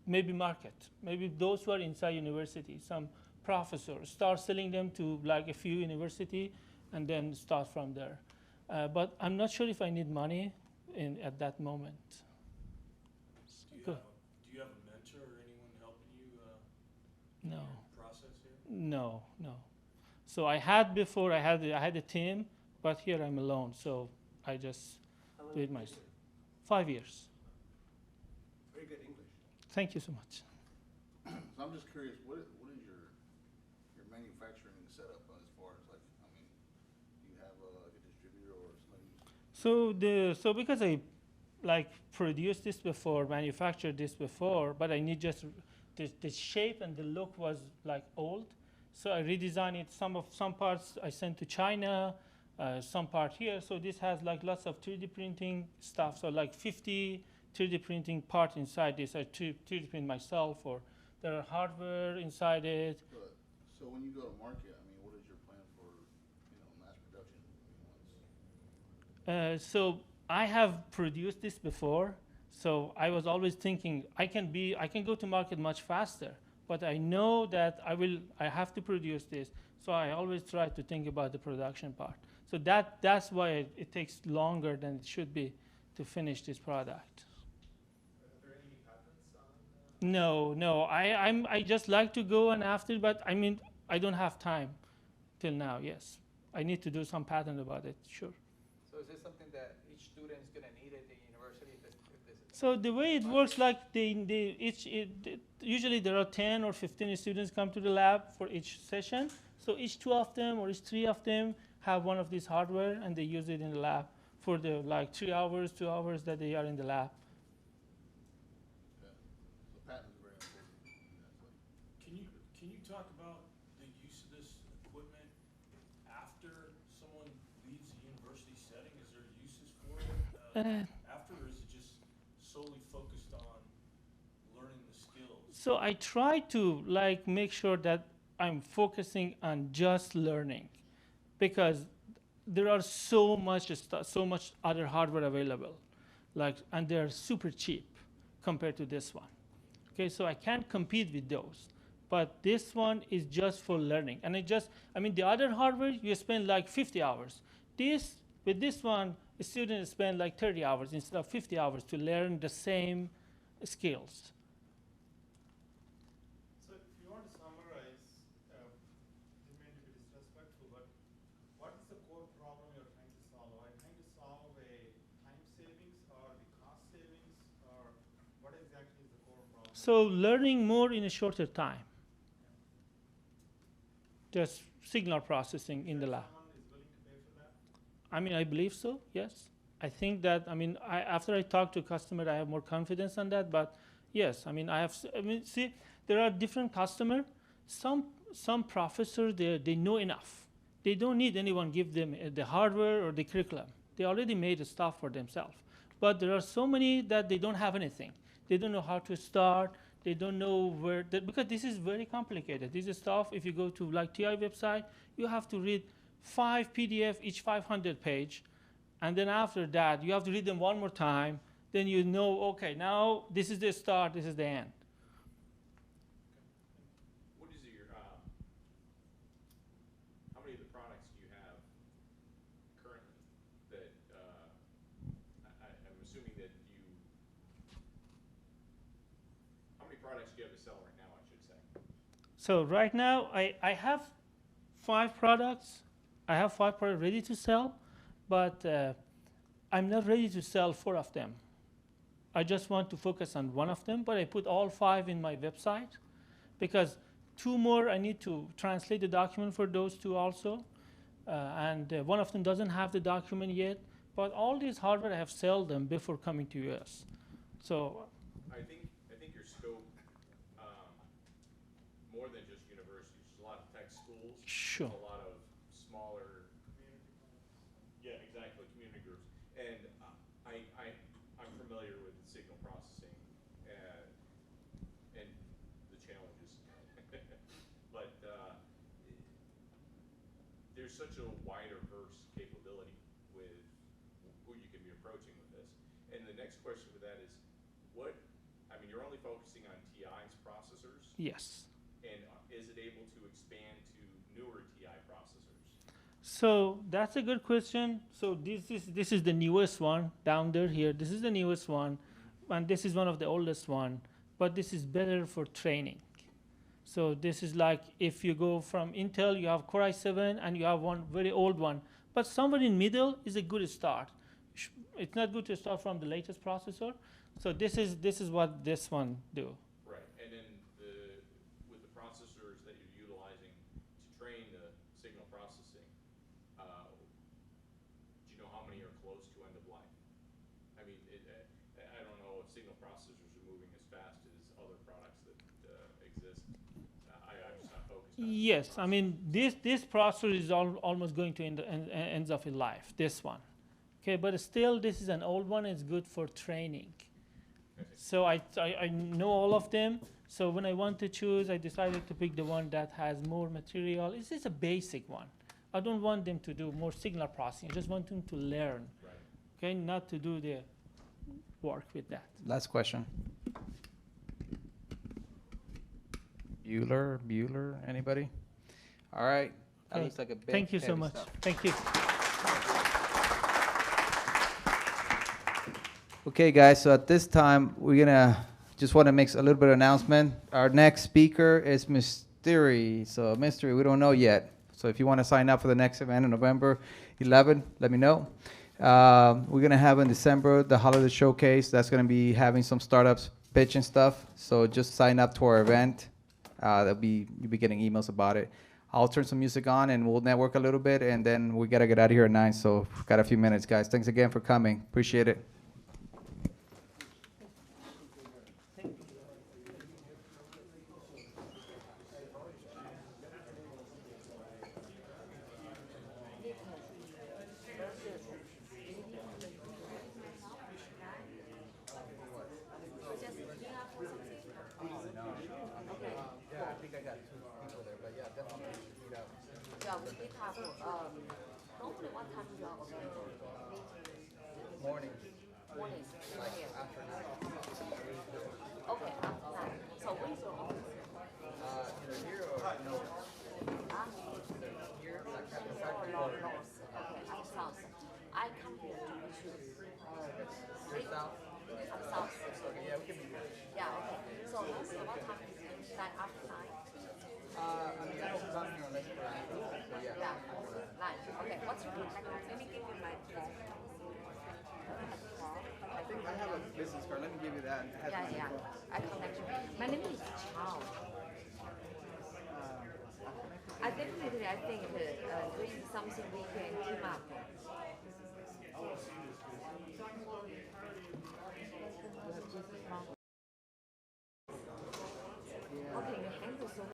Speaker 12: maybe market. Maybe those who are inside university, some professors, start selling them to like a few university, and then start from there. But I'm not sure if I need money at that moment.
Speaker 10: Do you have a mentor or anyone helping you
Speaker 12: No.
Speaker 10: process here?
Speaker 12: No, no. So I had before, I had a team, but here I'm alone. So I just do it myself. 5 years.
Speaker 13: Very good English.
Speaker 12: Thank you so much.
Speaker 13: So I'm just curious, what is your manufacturing setup as far as like, I mean, you have like a distributor or something?
Speaker 12: So because I like produced this before, manufactured this before, but I need just the shape and the look was like old. So I redesigned it. Some parts I sent to China, some part here. So this has like lots of 3D printing stuff. So like 50 3D printing part inside this. I 3D print myself, or there are hardware inside it.
Speaker 13: So when you go to market, I mean, what is your plan for, mass production?
Speaker 12: So I have produced this before. So I was always thinking I can go to market much faster. But I know that I have to produce this. So I always try to think about the production part. So that's why it takes longer than it should be to finish this product.
Speaker 5: Are there any patents on?
Speaker 12: No. I just like to go and after, but I mean, I don't have time till now, yes. I need to do some patent about it, sure.
Speaker 1: So is this something that each student is going to need at the university?
Speaker 12: So the way it works, like usually there are 10 or 15 students come to the lab for each session. So each 2 of them or each 3 of them have one of these hardware, and they use it in the lab for the like 3 hours, 2 hours that they are in the lab.
Speaker 13: Yeah. So patents are very important.
Speaker 10: Can you talk about the use of this equipment after someone leaves the university setting? Is there uses for it after, or is it just solely focused on learning the skills?
Speaker 12: So I try to like make sure that I'm focusing on just learning, because there are so much other hardware available, and they're super cheap compared to this one. Okay, so I can't compete with those. But this one is just for learning. And the other hardware, you spend like 50 hours. With this one, a student spend like 30 hours instead of 50 hours to learn the same skills.
Speaker 4: So if you want to summarize, you may be disrespectful, but what is the core problem you're trying to solve? Are you trying to solve a time savings or the cost savings, or what exactly is the core problem?
Speaker 12: So learning more in a shorter time. Just signal processing in the lab.
Speaker 4: Someone is willing to pay for that?
Speaker 12: I mean, I believe so, yes. I think that, after I talk to customer, I have more confidence on that, but yes, see, there are different customers. Some professors, they know enough. They don't need anyone give them the hardware or the curriculum. They already made the stuff for themselves. But there are so many that they don't have anything. They don't know how to start. They don't know where, because this is very complicated. This is stuff, if you go to like TI website, you have to read 5 PDF, each 500 page. And then after that, you have to read them one more time. Then you know, okay, now this is the start, this is the end.
Speaker 5: What is your, how many of the products do you have currently that, I'm assuming that you have to sell right now, I should say.
Speaker 12: So right now, I have 5 products. I have 5 products ready to sell, but I'm not ready to sell 4 of them. I just want to focus on 1 of them, but I put all 5 in my website because 2 more, I need to translate the document for those 2 also. And 1 of them doesn't have the document yet, but all these hardware I have sold them before coming to US. So
Speaker 5: I think your scope, more than just universities, there's a lot of tech schools.
Speaker 12: Sure.
Speaker 5: A lot of smaller. Yeah, exactly, community groups. And I'm familiar with signal processing and the challenges. But there's such a wider verse capability with who you can be approaching with this. And the next question with that is, you're only focusing on TI's processors?
Speaker 12: yes.
Speaker 5: And is it able to expand to newer TI processors?
Speaker 12: So that's a good question. So this is the newest one down there here. This is the newest one, and this is one of the oldest one. But this is better for training. So this is like if you go from Intel, you have Core i7, and you have one very old one. But somewhere in middle is a good start. It's not good to start from the latest processor. So this is what this one do.
Speaker 5: Right, and then with the processors that you're utilizing to train the signal processing, do you know how many are close to end of life? I mean, I don't know if signal processors are moving as fast as other products that exist. I'm just not focused on
Speaker 12: Yes, I mean this processor is almost going to ends of its life. This one, okay, but still this is an old one. It's good for training. So I know all of them. So when I want to choose, I decided to pick the one that has more material. This is a basic one. I don't want them to do more signal processing. I just want them to learn,
Speaker 5: Right.
Speaker 12: okay, not to do the work with that.
Speaker 1: Last question. Bueller, anybody? All right. That
Speaker 12: Okay.
Speaker 1: looks like a big,
Speaker 12: Thank you so
Speaker 1: heavy
Speaker 12: much.
Speaker 1: stuff.
Speaker 12: Thank you.
Speaker 1: Okay, guys, so at this time, we're gonna just want to make a little bit of announcement. Our next speaker is Mystery. So Mystery, we don't know yet. So if you want to sign up for the next event on November 11, let me know. We're gonna have in December the holiday showcase. That's gonna be having some startups pitch and stuff. So just sign up to our event. You'll be getting emails about it. I'll turn some music on and we'll network a little bit, and then we gotta get out of here at 9. So we've got a few minutes, guys. Thanks again for coming. Appreciate it. Morning.
Speaker 14: Morning. Like afternoon. Okay, after that. So where's your office?
Speaker 1: Either here or no. Here, like at the factory or
Speaker 14: North. Okay, I'm south. I come here to meet you.
Speaker 1: you're south.
Speaker 14: I'm south.
Speaker 1: Okay, yeah, we can be here.
Speaker 14: Yeah, okay. So most of what time is it? Like after 9?
Speaker 1: I mean, I don't come here unless we're on. So yeah.
Speaker 14: Yeah. 9. Okay, what's your contact? Let me give you my phone.
Speaker 1: I think I have a business card. Let me give you that. It has my
Speaker 14: Yeah.
Speaker 1: info.
Speaker 14: I connect you. My name is Chao. I definitely, I think doing something we can team up.